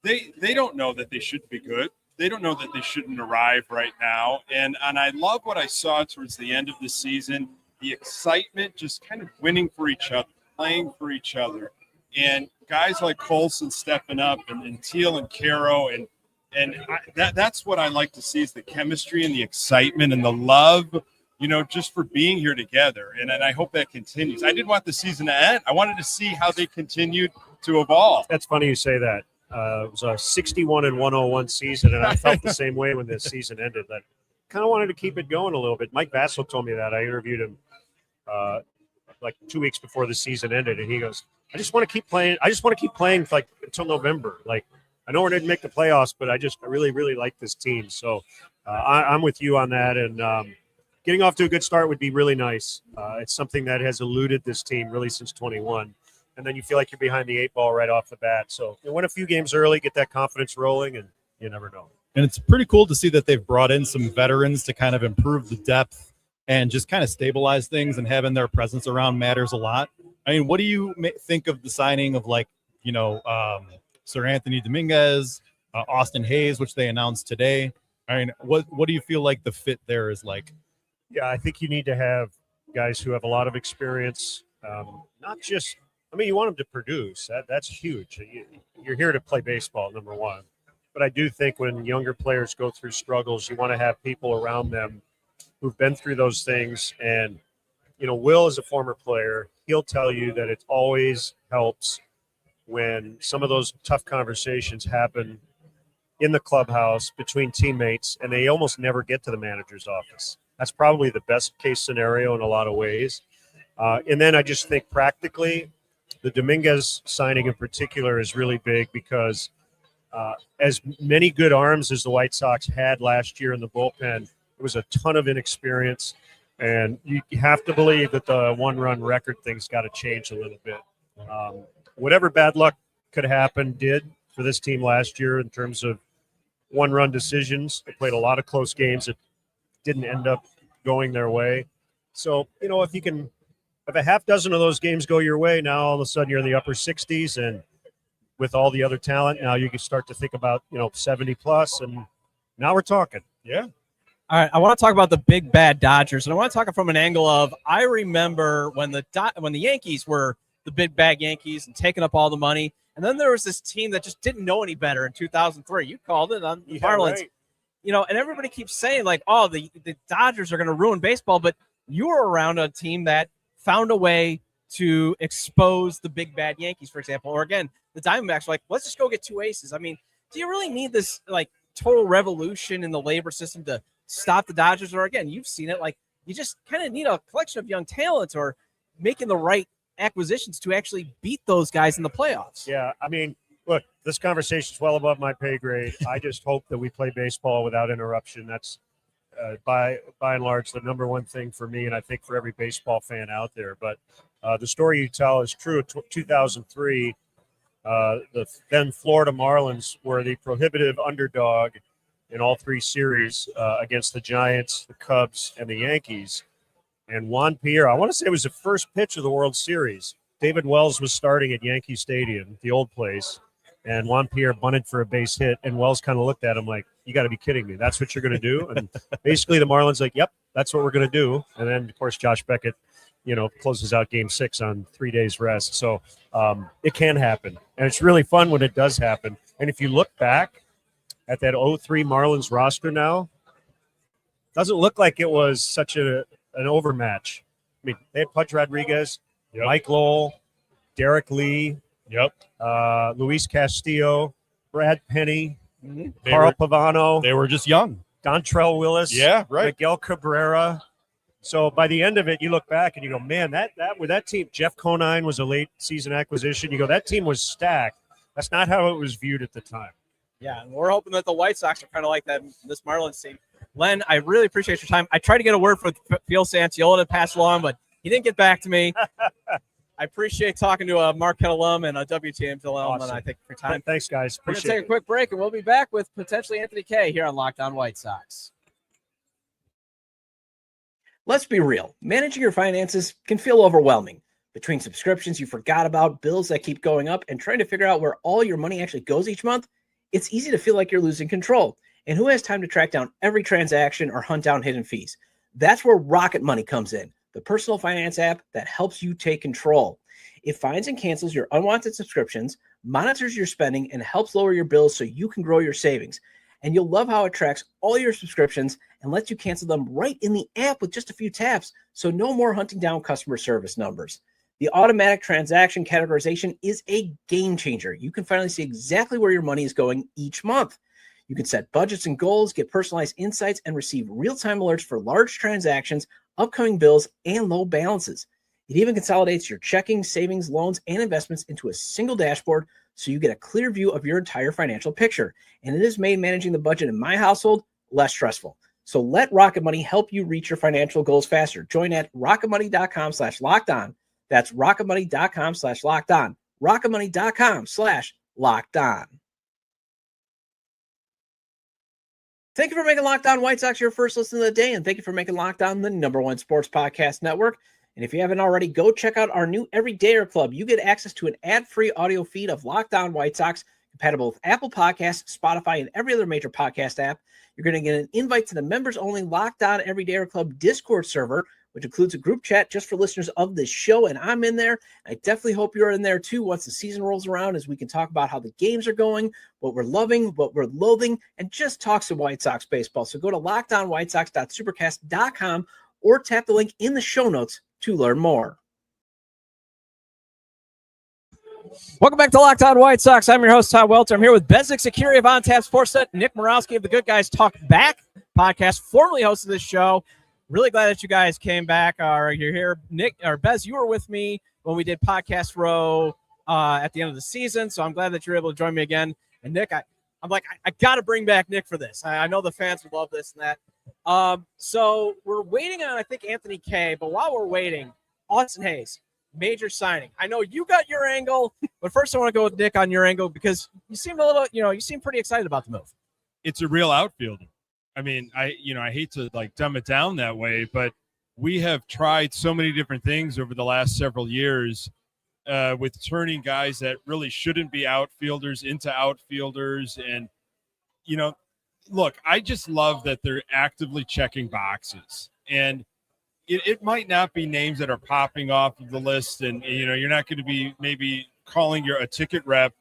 They don't know that they should be good. They don't know that they shouldn't arrive right now. And I love what I saw towards the end of the season, the excitement, just kind of winning for each other, playing for each other. and guys like Colson stepping up, and Teal and Caro, that's what I like to see, is the chemistry and the excitement and the love, just for being here together. And I hope that continues. I didn't want the season to end. I wanted to see how they continued to evolve. That's funny you say that. It was a 61-101 season, and I felt the same way when this season ended. That kind of wanted to keep it going a little bit. Mike Vassell told me that. I interviewed him like 2 weeks before the season ended, and he goes, I just want to keep playing. I just want to keep playing like until November. Like, I know we're going to make the playoffs, but I really, really like this team. So I'm with you on that. And getting off to a good start would be really nice. It's something that has eluded this team really since 21. And then you feel like you're behind the 8 ball right off the bat. So you win a few games early, get that confidence rolling, and you never know. And it's pretty cool to see that they've brought in some veterans to kind of improve the depth and just kind of stabilize things, and having their presence around matters a lot. I mean, what do you think of the signing of Sir Anthony Dominguez, Austin Hayes, which they announced today? I mean, what do you feel like the fit there is like? Yeah, I think you need to have guys who have a lot of experience, not just – I mean, you want them to produce. That's huge. You're here to play baseball, number one. But I do think when younger players go through struggles, you want to have people around them who've been through those things. And, Will is a former player. He'll tell you that it always helps when some of those tough conversations happen in the clubhouse between teammates, and they almost never get to the manager's office. That's probably the best case scenario in a lot of ways. And then I just think practically, the Dominguez signing in particular is really big because as many good arms as the White Sox had last year in the bullpen, it was a ton of inexperience. And you have to believe that the one-run record thing's got to change a little bit. Whatever bad luck could happen did for this team last year in terms of one-run decisions. They played a lot of close games that didn't end up going their way. So, if a half dozen of those games go your way, now all of a sudden you're in the upper 60s, and with all the other talent, now you can start to think about, 70 plus, and now we're talking. Yeah. All right, I want to talk about the big bad Dodgers, and I want to talk from an angle of I remember when the Yankees were the big bad Yankees and taking up all the money, and then there was this team that just didn't know any better in 2003. You called it on the Marlins, right. And everybody keeps saying like, oh, the Dodgers are going to ruin baseball, but you were around a team that found a way to expose the big bad Yankees, for example, or again, the Diamondbacks were like, let's just go get 2 aces. I mean, do you really need this like total revolution in the labor system to stop the Dodgers? Or again, you've seen it, like you just kind of need a collection of young talents or making the right acquisitions to actually beat those guys in the playoffs. Yeah, I mean, look, this conversation is well above my pay grade. I just hope that we play baseball without interruption. That's by and large the number one thing for me, and I think for every baseball fan out there. But the story you tell is true. 2003, the then Florida Marlins were the prohibitive underdog in all 3 series against the Giants, the Cubs, and the Yankees. And Juan Pierre, I want to say it was the first pitch of the World Series. David Wells was starting at Yankee Stadium, the old place, and Juan Pierre bunted for a base hit, and Wells kind of looked at him like, you got to be kidding me. That's what you're going to do? And basically the Marlins like, yep, that's what we're going to do. And then, of course, Josh Beckett, closes out Game 6 on 3 days rest. So it can happen, and it's really fun when it does happen. And if you look back at that 03 Marlins roster now, doesn't look like it was such an overmatch. I mean, they had Pudge Rodriguez, Yep. Mike Lowell, Derek Lee, Yep. Luis Castillo, Brad Penny, They Carl were- Pavano, They were just young. Dontrell Willis, Yeah, right. Miguel Cabrera. So by the end of it, you look back and you go, man, that with that team, Jeff Conine was a late season acquisition. You go, that team was stacked. That's not how it was viewed at the time. Yeah, and we're hoping that the White Sox are kind of like that, this Marlins team. Len, I really appreciate your time. I tried to get a word for Phil Santiola to pass along, but he didn't get back to me. I appreciate talking to a Marquette alum and a WTM alum, Awesome. and I think for time. Thanks, guys. We're going to Appreciate take a quick break, and we'll be back with potentially Anthony Kay here on Locked On White Sox. Let's be real. Managing your finances can feel overwhelming. Between subscriptions you forgot about, bills that keep going up, and trying to figure out where all your money actually goes each month, it's easy to feel like you're losing control. And who has time to track down every transaction or hunt down hidden fees? That's where Rocket Money comes in. the personal finance app that helps you take control. It finds and cancels your unwanted subscriptions, monitors your spending, and helps lower your bills so you can grow your savings. And you'll love how it tracks all your subscriptions and lets you cancel them right in the app with just a few taps, so no more hunting down customer service numbers. The automatic transaction categorization is a game changer. You can finally see exactly where your money is going each month. You can set budgets and goals, get personalized insights, and receive real-time alerts for large transactions, upcoming bills, and low balances. It even consolidates your checking, savings, loans, and investments into a single dashboard so you get a clear view of your entire financial picture. And it has made managing the budget in my household less stressful. So let Rocket Money help you reach your financial goals faster. Join at rocketmoney.com/lockedon. That's rocketmoney.com/lockedon. rocketmoney.com/lockedon. Thank you for making Locked On White Sox your first listen of the day, and thank you for making Locked On the #1 sports podcast network. And if you haven't already, go check out our new Everydayer Club. You get access to an ad-free audio feed of Locked On White Sox, compatible with Apple Podcasts, Spotify, and every other major podcast app. You're going to get an invite to the members-only Locked On Everydayer Club Discord server, which includes a group chat just for listeners of this show, and I'm in there. I definitely hope you're in there too once the season rolls around, as we can talk about how the games are going, what we're loving, what we're loathing, and just talk some White Sox baseball. So go to lockedonwhitesox.supercast.com or tap the link in the show notes to learn more. Welcome back to Locked On White Sox. I'm your host, Todd Welter. I'm here with Besnik Zekiri of On Tap Sportsnet, Nick Murawski of the Good Guys Talk Back podcast, formerly hosted this show. Really glad that you guys came back. You're here. Nick or Bez, you were with me when we did Podcast Row at the end of the season, so I'm glad that you're able to join me again. And Nick, I'm like, I got to bring back Nick for this. I know the fans would love this and that. So we're waiting on, I think, Anthony K. But while we're waiting, Austin Hayes, major signing. I know you got your angle, but first I want to go with Nick on your angle because you seem you seem pretty excited about the move. It's a real outfielder. I mean, I hate to dumb it down that way, but we have tried so many different things over the last several years with turning guys that really shouldn't be outfielders into outfielders. And, look, I just love that they're actively checking boxes. And it might not be names that are popping off of the list. And, you're not going to be maybe calling a ticket rep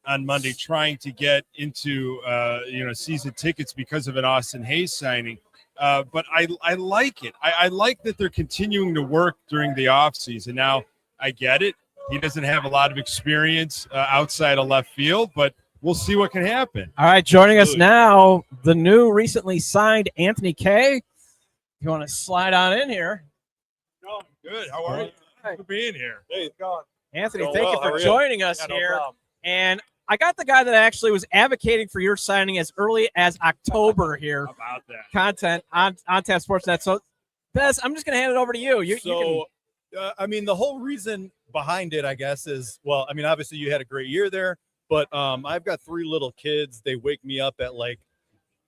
on Monday trying to get into season tickets because of an Austin Hayes signing. But I like it. I like that they're continuing to work during the offseason. Now, I get it. He doesn't have a lot of experience outside of left field, but we'll see what can happen. All right, joining us now, the new recently signed Anthony K. If you want to slide on in here. Oh, good. How are you? Thanks for being here. Hey, it's gone. Anthony, Doing thank well. you How for are you? joining us Yeah, no here. problem. And I got the guy that actually was advocating for your signing as early as October here. How about that? Content on Tap Sportsnet. So, Bez, I'm just going to hand it over to you. You can. The whole reason behind it, I guess, is, obviously you had a great year there, but I've got 3 little kids. They wake me up at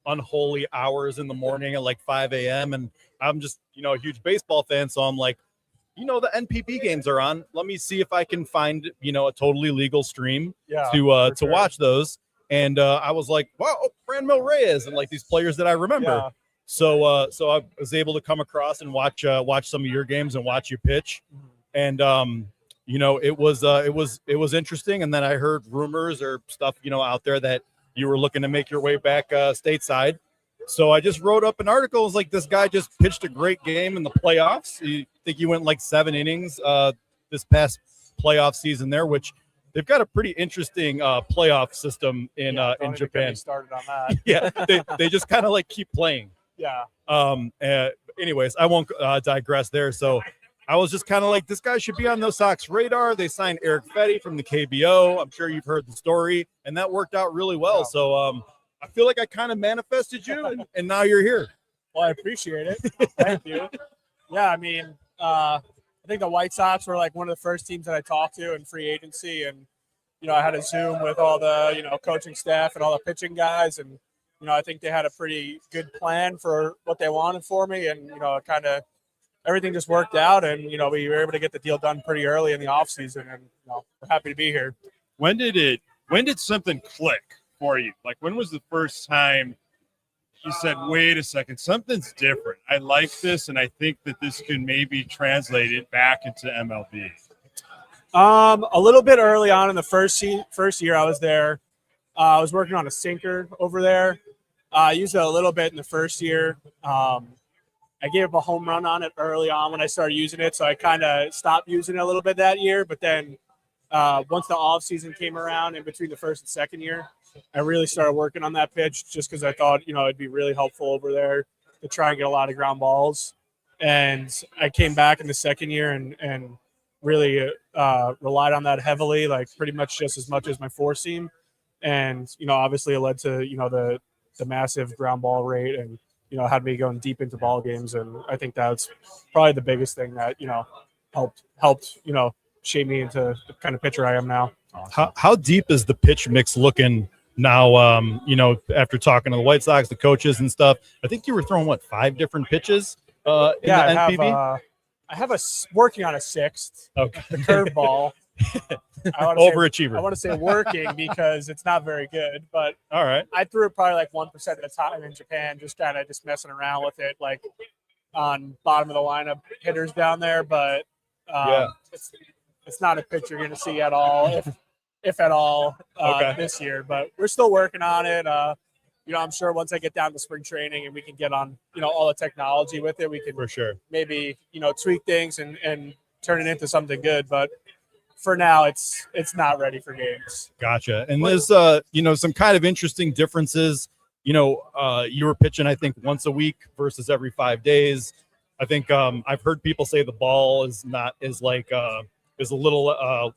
unholy hours in the morning at 5 a.m. And I'm just, a huge baseball fan. So I'm like, the NPB games are on. Let me see if I can find, a totally legal stream to watch those. And I was like, wow, Franmil Reyes and these players that I remember. Yeah. So I was able to come across and watch some of your games and watch you pitch. And, it was interesting. And then I heard rumors or stuff, out there that you were looking to make your way back stateside. So I just wrote up an article. It was this guy just pitched a great game in the playoffs. I think he went 7 innings this past playoff season there, which they've got a pretty interesting playoff system in Japan. Started on that. Yeah, they just kind of keep playing. Yeah. Anyways, I won't digress there. So I was just kind of this guy should be on the Sox radar. They signed Eric Fetty from the KBO. I'm sure you've heard the story, and that worked out really well. Yeah. So I feel like I kind of manifested you, and now you're here. Well, I appreciate it. Thank you. Yeah, I think the White Sox were one of the first teams that I talked to in free agency, and I had a Zoom with all the coaching staff and all the pitching guys, and I think they had a pretty good plan for what they wanted for me, and kind of everything just worked out, and we were able to get the deal done pretty early in the offseason, and we're happy to be here. When did something click for you? When was the first time you said, wait a second, something's different. I like this, and I think that this can maybe translate it back into MLB? A little bit early on in the first year I was there, I was working on a sinker over there. I used it a little bit in the first year. I gave up a home run on it early on when I started using it, so I kind of stopped using it a little bit that year. But then once the off season came around in between the first and second year, I really started working on that pitch just because I thought, it'd be really helpful over there to try and get a lot of ground balls. And I came back in the second year and really relied on that heavily, like pretty much just as much as my four seam. And, obviously it led to, the massive ground ball rate and, had me going deep into ball games. And I think that's probably the biggest thing that, helped, shape me into the kind of pitcher I am now. How deep is the pitch mix looking now? After talking to the White Sox, the coaches and stuff, I think you were throwing 5 different pitches in the NPB? I have working on a 6th. Okay. The curveball. Overachiever. I want to say working because it's not very good, but all right. I threw it probably 1% of the time in Japan, just kind of messing around with it, like on bottom of the lineup hitters down there. But it's not a pitch you're going to see at all, if at all, this year. But we're still working on it. I'm sure once I get down to spring training and we can get on, all the technology with it, we can for sure maybe tweak things and turn it into something good. But for now, it's not ready for games. Gotcha. And there's some kind of interesting differences. You were pitching, I think, once a week versus every 5 days. I think I've heard people say the ball is a little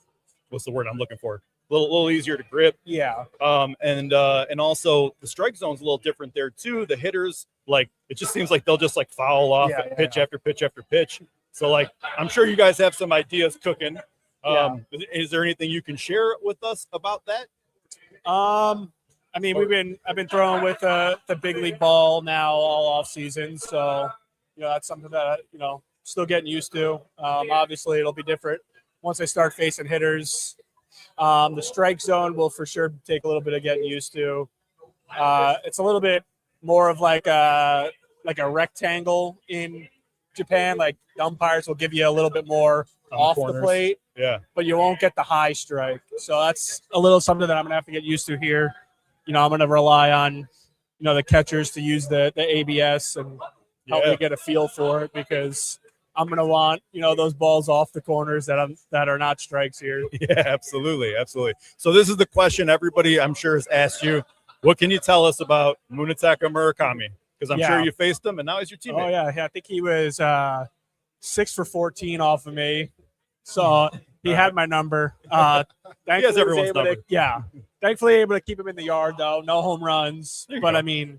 what's the word I'm looking for? A little easier to grip. Yeah. And also the strike zone's a little different there too. The hitters, it just seems like they'll just foul off pitch after pitch after pitch. So I'm sure you guys have some ideas cooking. Is there anything you can share with us about that? I've been throwing with the big league ball now all off season, so that's something that still getting used to. Obviously, it'll be different once I start facing hitters. The strike zone will for sure take a little bit of getting used to. It's a little bit more of like a rectangle in Japan. Like the umpires will give you a little bit more off the plate, but you won't get the high strike. So that's a little something that I'm gonna have to get used to here. I'm gonna rely on the catchers to use the ABS and help me get a feel for it, because I'm gonna want those balls off the corners that are not strikes here. Yeah, absolutely. So this is the question everybody I'm sure has asked you. What can you tell us about Munetaka Murakami? Because I'm sure you faced him and now he's your teammate. Oh yeah, I think he was 6 for 14 off of me, so he had my number. He has everyone's number. Thankfully able to keep him in the yard though. No home runs, but I mean,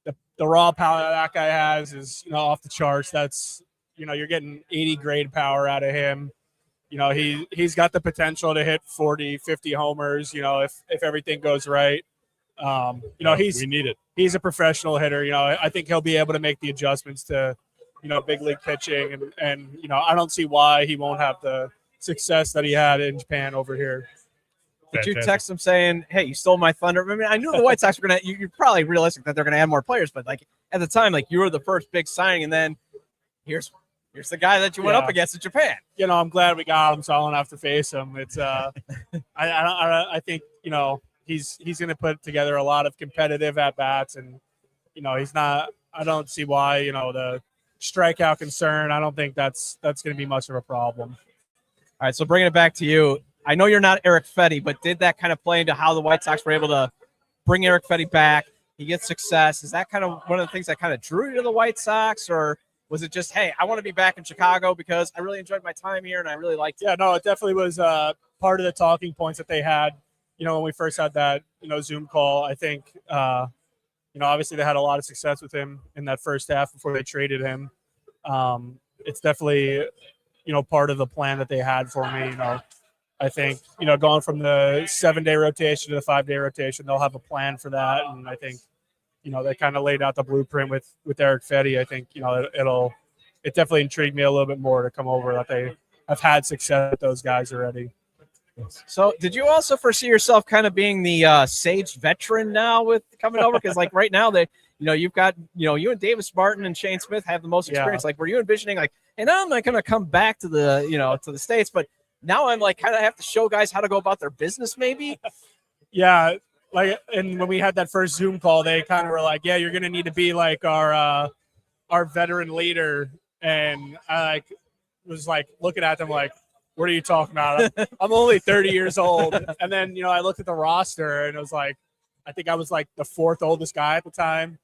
the raw power that guy has is off the charts. That's you're getting 80 grade power out of him. He's got the potential to hit 40, 50 homers. If everything goes right. We need it. He's a professional hitter. I think he'll be able to make the adjustments to big league pitching, and I don't see why he won't have the success that he had in Japan over here. Did you text him saying, "Hey, you stole my thunder"? I mean, I knew the White Sox were gonna. You're probably realistic that they're gonna add more players, but at the time, you were the first big signing, and then here's the guy that you went up against in Japan. I'm glad we got him, so I don't have to face him. It's I think he's gonna put together a lot of competitive at bats, and he's not. I don't see why the strikeout concern. I don't think that's gonna be much of a problem. All right, so bringing it back to you. I know you're not Eric Fetty, but did that kind of play into how the White Sox were able to bring Eric Fetty back? He gets success. Is that kind of one of the things that kind of drew you to the White Sox, or was it just, hey, I want to be back in Chicago because I really enjoyed my time here and I really liked it? Yeah, no, it definitely was part of the talking points that they had, when we first had that, Zoom call. I think, obviously they had a lot of success with him in that first half before they traded him. It's definitely, part of the plan that they had for me, I think, going from the 7-day rotation to the 5-day rotation, they'll have a plan for that. And I think, they kind of laid out the blueprint with Eric Fetty. I think, it definitely intrigued me a little bit more to come over, that they have had success with those guys already. So did you also foresee yourself kind of being the Sage veteran now with coming over? Because right now you've got, you and Davis Martin and Shane Smith have the most experience. Like, were you envisioning like, and now I'm not going to come back to the, to the States, but now I'm like, kind of have to show guys how to go about their business maybe? Yeah. Like, and when we had that first Zoom call, they kind of were like, yeah, you're going to need to be like our veteran leader. And I was like looking at them like, what are you talking about? I'm only 30 years old. And then, I looked at the roster and it was like, I think I was like the fourth oldest guy at the time.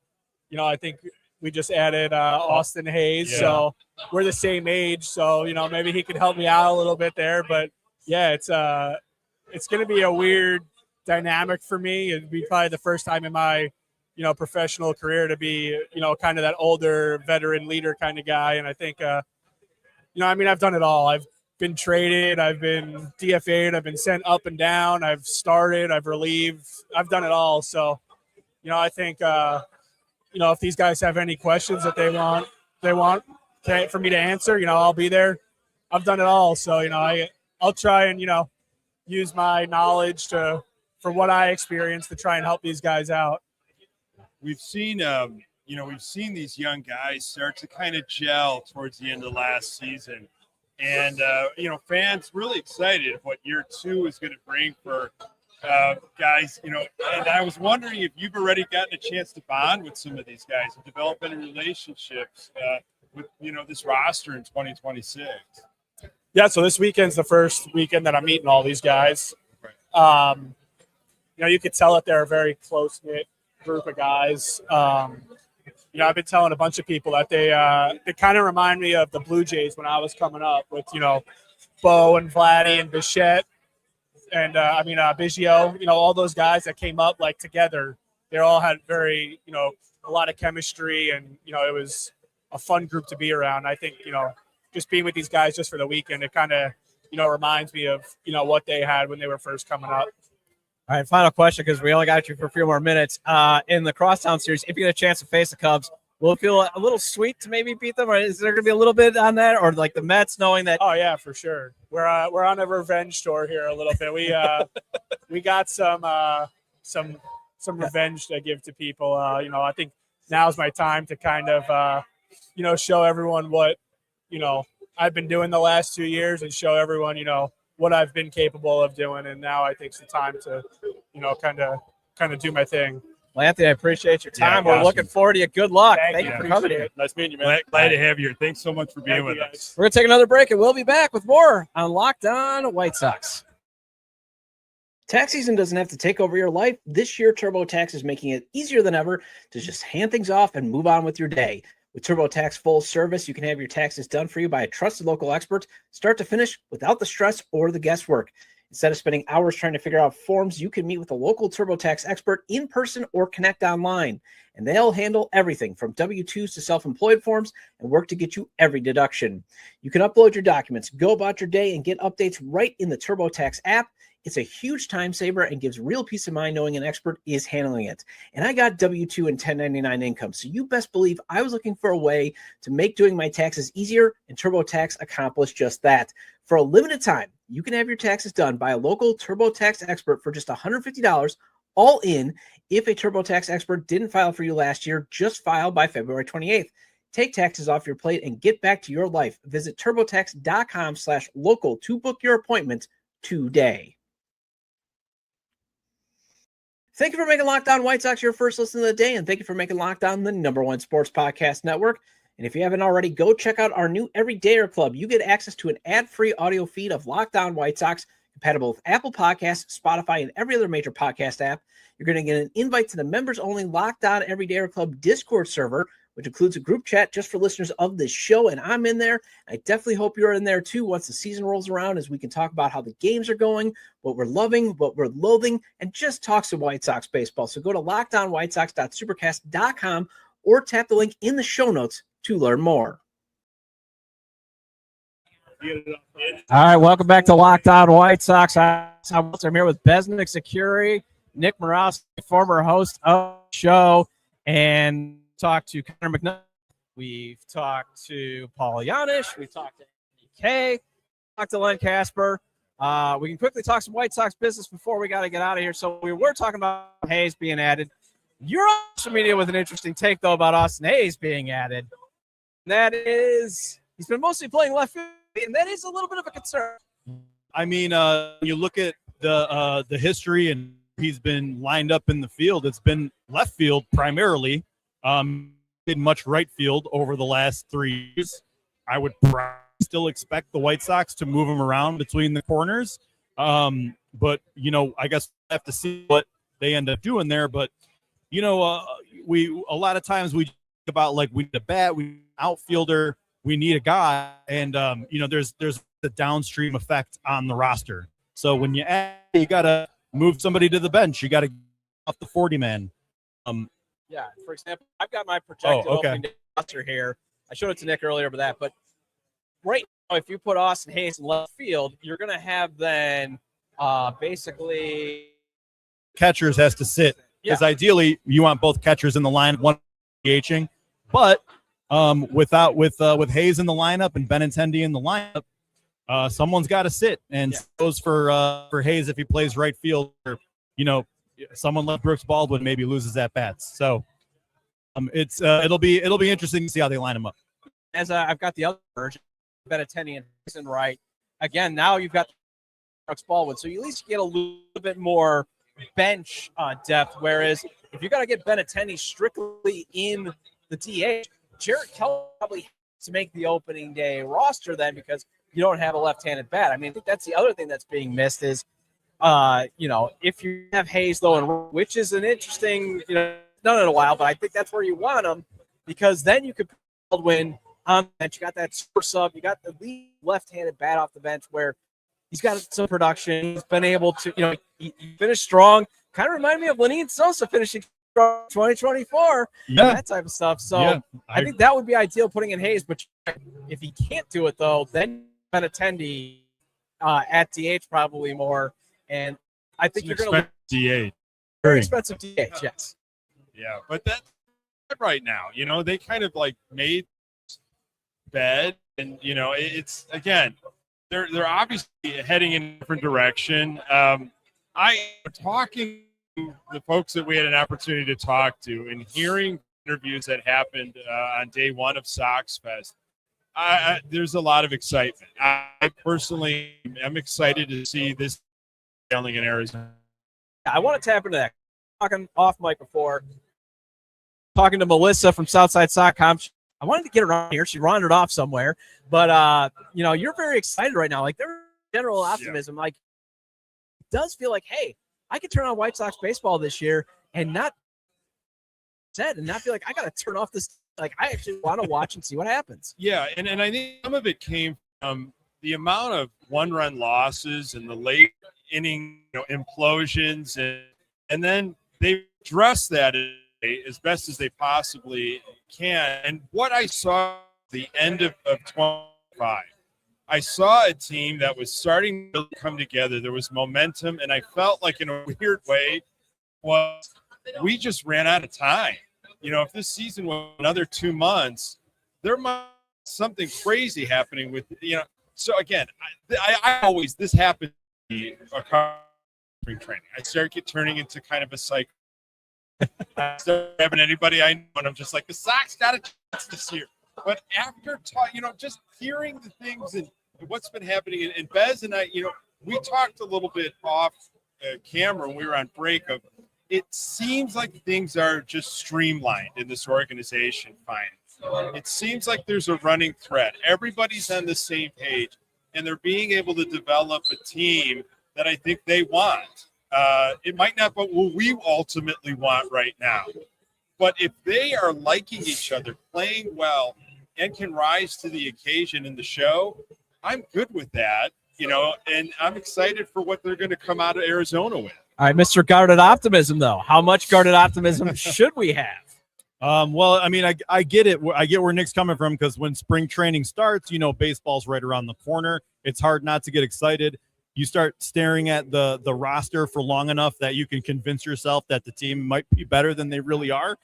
I think we just added Austin Hayes. Yeah. So we're the same age. So, maybe he could help me out a little bit there. But yeah, it's going to be a weird dynamic for me. It'd be probably the first time in my, professional career to be, kind of that older veteran leader kind of guy. And I think, I've done it all. I've been traded, I've been DFA'd, I've been sent up and down, I've started, I've relieved, I've done it all. So, I think, if these guys have any questions that they want for me to answer, I'll be there. I've done it all. So, I'll try and, use my knowledge for what I experienced to try and help these guys out. We've seen, we've seen these young guys start to kind of gel towards the end of last season. And, fans really excited of what year 2 is going to bring for guys, and I was wondering if you've already gotten a chance to bond with some of these guys and develop any relationships with, this roster in 2026. Yeah, so this weekend's the first weekend that I'm meeting all these guys. Right. You could tell that they're a very close-knit group of guys. I've been telling a bunch of people that they kind of remind me of the Blue Jays when I was coming up with, Bo and Vladdy and Bichette and, Biggio, all those guys that came up like together. They all had very, a lot of chemistry and, it was a fun group to be around. I think, just being with these guys just for the weekend, it kind of, reminds me of, what they had when they were first coming up. All right, final question, because we only got you for a few more minutes. In the Crosstown Series, if you get a chance to face the Cubs, will it feel a little sweet to maybe beat them, or is there going to be a little bit on that, or like the Mets knowing that? Oh yeah, for sure. We're on a revenge tour here a little bit. We got some revenge to give to people. I think now's my time to kind of show everyone what I've been doing the last 2 years and show everyone what I've been capable of doing. And now I think it's the time to, kind of do my thing. Well, Anthony, I appreciate your time. Yeah, We're looking forward to you. Good luck. Thank you you. for coming here. Nice meeting you, man. Glad to have you here. Thanks so much for being with us. We're going to take another break, and we'll be back with more on Locked On White Sox. Tax season doesn't have to take over your life. This year, TurboTax is making it easier than ever to just hand things off and move on with your day. With TurboTax full service, you can have your taxes done for you by a trusted local expert, start to finish, without the stress or the guesswork. Instead of spending hours trying to figure out forms, you can meet with a local TurboTax expert in person or connect online. And they'll handle everything from W-2s to self-employed forms and work to get you every deduction. You can upload your documents, go about your day, and get updates right in the TurboTax app. It's a huge time saver and gives real peace of mind knowing an expert is handling it. And I got W-2 and 1099 income, so you best believe I was looking for a way to make doing my taxes easier, and TurboTax accomplished just that. For a limited time, you can have your taxes done by a local TurboTax expert for just $150, all in. If a TurboTax expert didn't file for you last year, just file by February 28th. Take taxes off your plate and get back to your life. Visit TurboTax.com/local to book your appointment today. Thank you for making Locked On White Sox your first listen of the day, and thank you for making Locked On the #1 sports podcast network. And if you haven't already, go check out our new Everydayer Club. You get access to an ad-free audio feed of Locked On White Sox, compatible with Apple Podcasts, Spotify, and every other major podcast app. You're going to get an invite to the members-only Locked On Everydayer Club Discord server, which includes a group chat just for listeners of this show, and I'm in there. I definitely hope you're in there too once the season rolls around, as we can talk about how the games are going, what we're loving, what we're loathing, and just talk some White Sox baseball. So go to LockedOnWhiteSox.supercast.com or tap the link in the show notes to learn more. All right, welcome back to Locked On White Sox. I'm here with Besnik Zekiri, Nick Murawski, former host of the show, and talked to Connor McKnight. We've talked to Paul Janish. We've talked to K. Talked to Len Casper. We can quickly talk some White Sox business before we got to get out of here. So we were talking about Hayes being added. You're on social media with an interesting take, though, about Austin Hayes being added. And that is, he's been mostly playing left field, and that is a little bit of a concern. I mean, you look at the history, and he's been lined up in the field. It's been left field primarily. Did much right field over the last 3 years. I would still expect the White Sox to move him around between the corners. But, you know, I guess we'll have to see what they end up doing there. But, you know, a lot of times we talk about, like, we need a bat, we need an outfielder, we need a guy. And, you know, there's the downstream effect on the roster. So when you add, you got to move somebody to the bench. You got to get off the 40-man. Yeah, for example, I've got my projected opening day roster here. I showed it to Nick earlier about that, but right now, if you put Austin Hayes in left field, you're going to have then basically catchers has to sit because ideally you want both catchers in the line, one DHing, but with Hayes in the lineup and Benintendi in the lineup, someone's got to sit, and goes for Hayes if he plays right field, or, you know, someone like Brooks Baldwin maybe loses at bats. So it'll be interesting to see how they line them up. As I've got the other version, Benintendi and Hayes right. Again, now you've got Brooks Baldwin, so you at least get a little bit more bench depth. Whereas if you got to get Benintendi strictly in the DH, Jarrett Kelly probably has to make the opening day roster then, because you don't have a left-handed bat. I mean, I think that's the other thing that's being missed is, you know, if you have Hayes though, and which is an interesting, you know, done in a while, but I think that's where you want him, because then you could Baldwin on the bench. You got that super sub. You got the lead left-handed bat off the bench where he's got some production. He's been able to, you know, he finished strong. Kind of reminded me of Lenyn Sosa finishing strong 2024. Yeah. That type of stuff. So I think that would be ideal, putting in Hayes. But if he can't do it though, then Benintendi at DH probably more. And I think you're going to DH. Very expensive DH, yes. Yeah, but that's right now. You know, they kind of like made bed, and you know, it's again, they're obviously heading in a different direction. Talking to the folks that we had an opportunity to talk to, and hearing interviews that happened on day one of SoxFest, there's a lot of excitement. I personally am excited to see this failing in Arizona. I want to tap into that. Talking off mic before, talking to Melissa from Southside.com. I wanted to get her on here. She wandered off somewhere, but you know, you're very excited right now. Like, there's general optimism. Like, it does feel like, hey, I could turn on White Sox baseball this year and not feel like I got to turn off this. Like, I actually want to watch and see what happens. Yeah, and I think some of it came from the amount of one-run losses and the late inning, you know, implosions, and then they address that as best as they possibly can. And what I saw at the end of 25, I saw a team that was starting to come together. There was momentum, and I felt like, in a weird way, we just ran out of time. You know, if this season was another 2 months, there might be something crazy happening with, you know. So again, I always, this happens in spring training. I start turning into kind of a cycle. I start having anybody I know, and I'm just like, the Sox got a chance this year. But after, you know, just hearing the things and what's been happening, and Bez and I, you know, we talked a little bit off camera when we were on break of, it seems like things are just streamlined in this organization. Fine. It seems like there's a running thread. Everybody's on the same page, and they're being able to develop a team that I think they want. It might not be what we ultimately want right now, but if they are liking each other, playing well, and can rise to the occasion in the show, I'm good with that, you know, and I'm excited for what they're going to come out of Arizona with. All right, Mr. Guarded Optimism, though. How much guarded optimism should we have? Well, I mean, I get it. I get where Nick's coming from, because when spring training starts, you know, baseball's right around the corner. It's hard not to get excited. You start staring at the roster for long enough that you can convince yourself that the team might be better than they really are.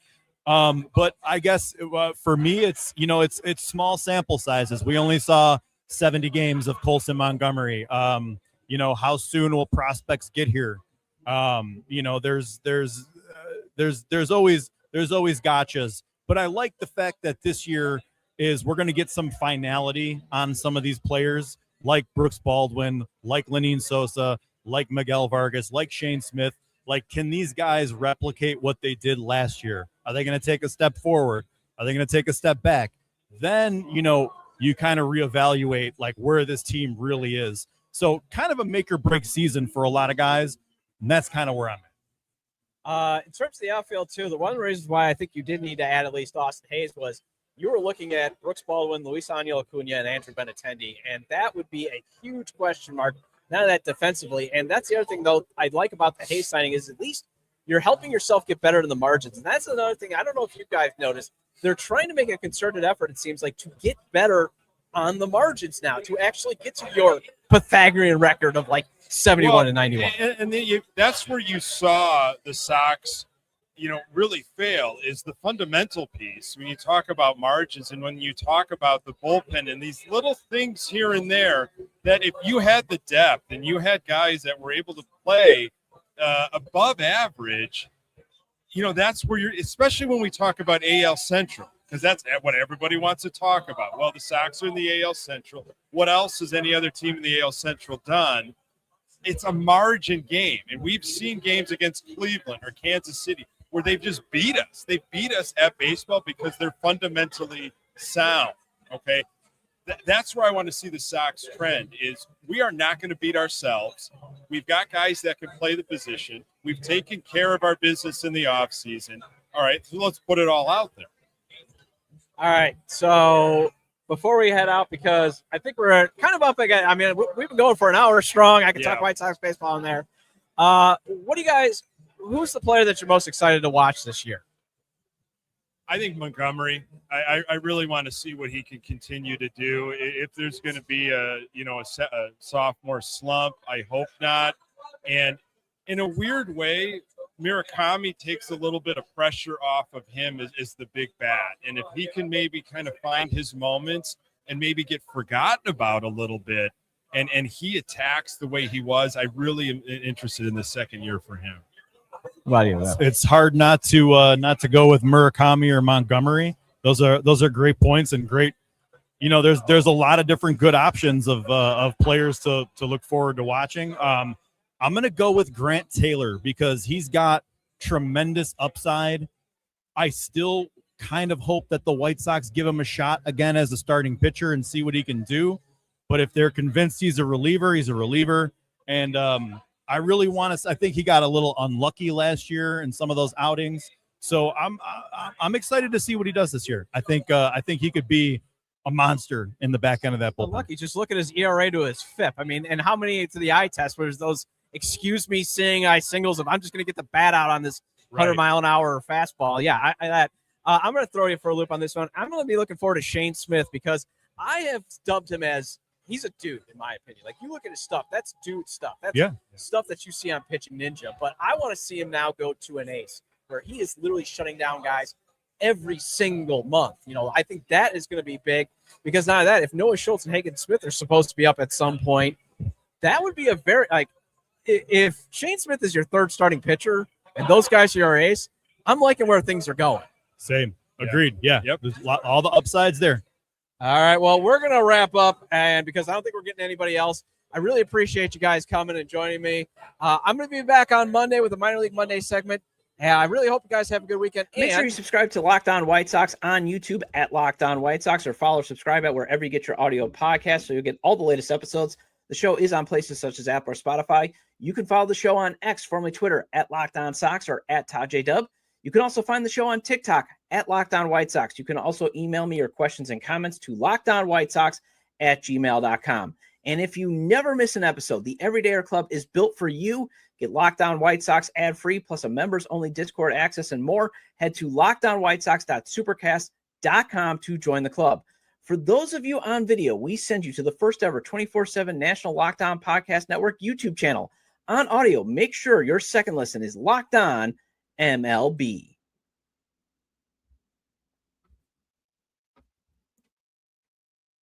But I guess for me, it's, you know, it's small sample sizes. We only saw 70 games of Colson Montgomery. You know, how soon will prospects get here? You know, there's there's always gotchas. But I like the fact that this year is we're going to get some finality on some of these players, like Brooks Baldwin, like Lenyn Sosa, like Miguel Vargas, like Shane Smith. Like, can these guys replicate what they did last year? Are they going to take a step forward? Are they going to take a step back? Then, you kind of reevaluate like where this team really is. So kind of a make or break season for a lot of guys. And that's kind of where I'm at. In terms of the outfield, too, the one of the reasons why I think you did need to add at least Austin Hayes was you were looking at Brooks Baldwin, Luis Angel Acuna, and Andrew Benintendi, and that would be a huge question mark. None of that defensively. And that's the other thing, though, I like about the Hayes signing is at least you're helping yourself get better in the margins. And that's another thing. I don't know if you guys noticed. They're trying to make a concerted effort, it seems like, to get better on the margins now, to actually get to your Pythagorean record of like 71 and 91. And then that's where you saw the Sox, really fail is the fundamental piece. When you talk about margins and when you talk about the bullpen and these little things here and there, that if you had the depth and you had guys that were able to play above average, that's where especially when we talk about AL Central, because that's what everybody wants to talk about. Well, the Sox are in the AL Central. What else has any other team in the AL Central done? It's a margin game. And we've seen games against Cleveland or Kansas City where they've just beat us. They beat us at baseball because they're fundamentally sound, okay? That's where I want to see the Sox trend is we are not going to beat ourselves. We've got guys that can play the position. We've taken care of our business in the offseason. All right, so let's put it all out there. All right, so before we head out, because I think we're kind of up again. I mean, we've been going for an hour strong. I can talk White Sox baseball in there. What do you guys – who's the player that you're most excited to watch this year? I think Montgomery. I really want to see what he can continue to do. If there's going to be a sophomore slump, I hope not. And in a weird way, Murawski takes a little bit of pressure off of him as the big bat. And if he can maybe kind of find his moments and maybe get forgotten about a little bit, and he attacks the way he was, I really am interested in the second year for him. It's hard not to go with Murakami or Montgomery. Those are great points and great. There's a lot of different good options of players to look forward to watching. I'm gonna go with Grant Taylor because he's got tremendous upside. I still kind of hope that the White Sox give him a shot again as a starting pitcher and see what he can do. But if they're convinced he's a reliever, he's a reliever. And I really want to. I think he got a little unlucky last year in some of those outings. So I'm excited to see what he does this year. I think he could be a monster in the back end of that bullpen. Unlucky. Just look at his ERA to his FIP. I mean, and how many to the eye test was those? Excuse me, seeing eye singles of I'm just going to get the bat out on this 100-mile-an-hour fastball. Yeah, I'm going to throw you for a loop on this one. I'm going to be looking forward to Shane Smith because I have dubbed him as he's a dude, in my opinion. Like, you look at his stuff, that's dude stuff. That's stuff that you see on Pitching Ninja. But I want to see him now go to an ace where he is literally shutting down guys every single month. I think that is going to be big because not only that, if Noah Schultz and Hagen Smith are supposed to be up at some point, that would be a very, if Shane Smith is your third starting pitcher and those guys are your ace, I'm liking where things are going. Same. Agreed. Yeah. Yep. There's all the upsides there. All right. Well, we're going to wrap up. And because I don't think we're getting anybody else, I really appreciate you guys coming and joining me. I'm going to be back on Monday with a Minor League Monday segment. And I really hope you guys have a good weekend. Make sure you subscribe to Locked On White Sox on YouTube at Locked On White Sox or follow or subscribe at wherever you get your audio podcast so you'll get all the latest episodes. The show is on places such as Apple or Spotify. You can follow the show on X, formerly Twitter, at Locked On Sox or at Todd J. Dub. You can also find the show on TikTok at Locked On White Sox. You can also email me your questions and comments to lockedonwhitesox@gmail.com. And if you never miss an episode, the Everydayer Club is built for you. Get Locked On White Sox ad-free, plus a members-only Discord access and more. Head to lockedonwhitesox.supercast.com to join the club. For those of you on video, we send you to the first ever 24/7 National Locked On Podcast Network YouTube channel. On audio, make sure your second listen is Locked On MLB.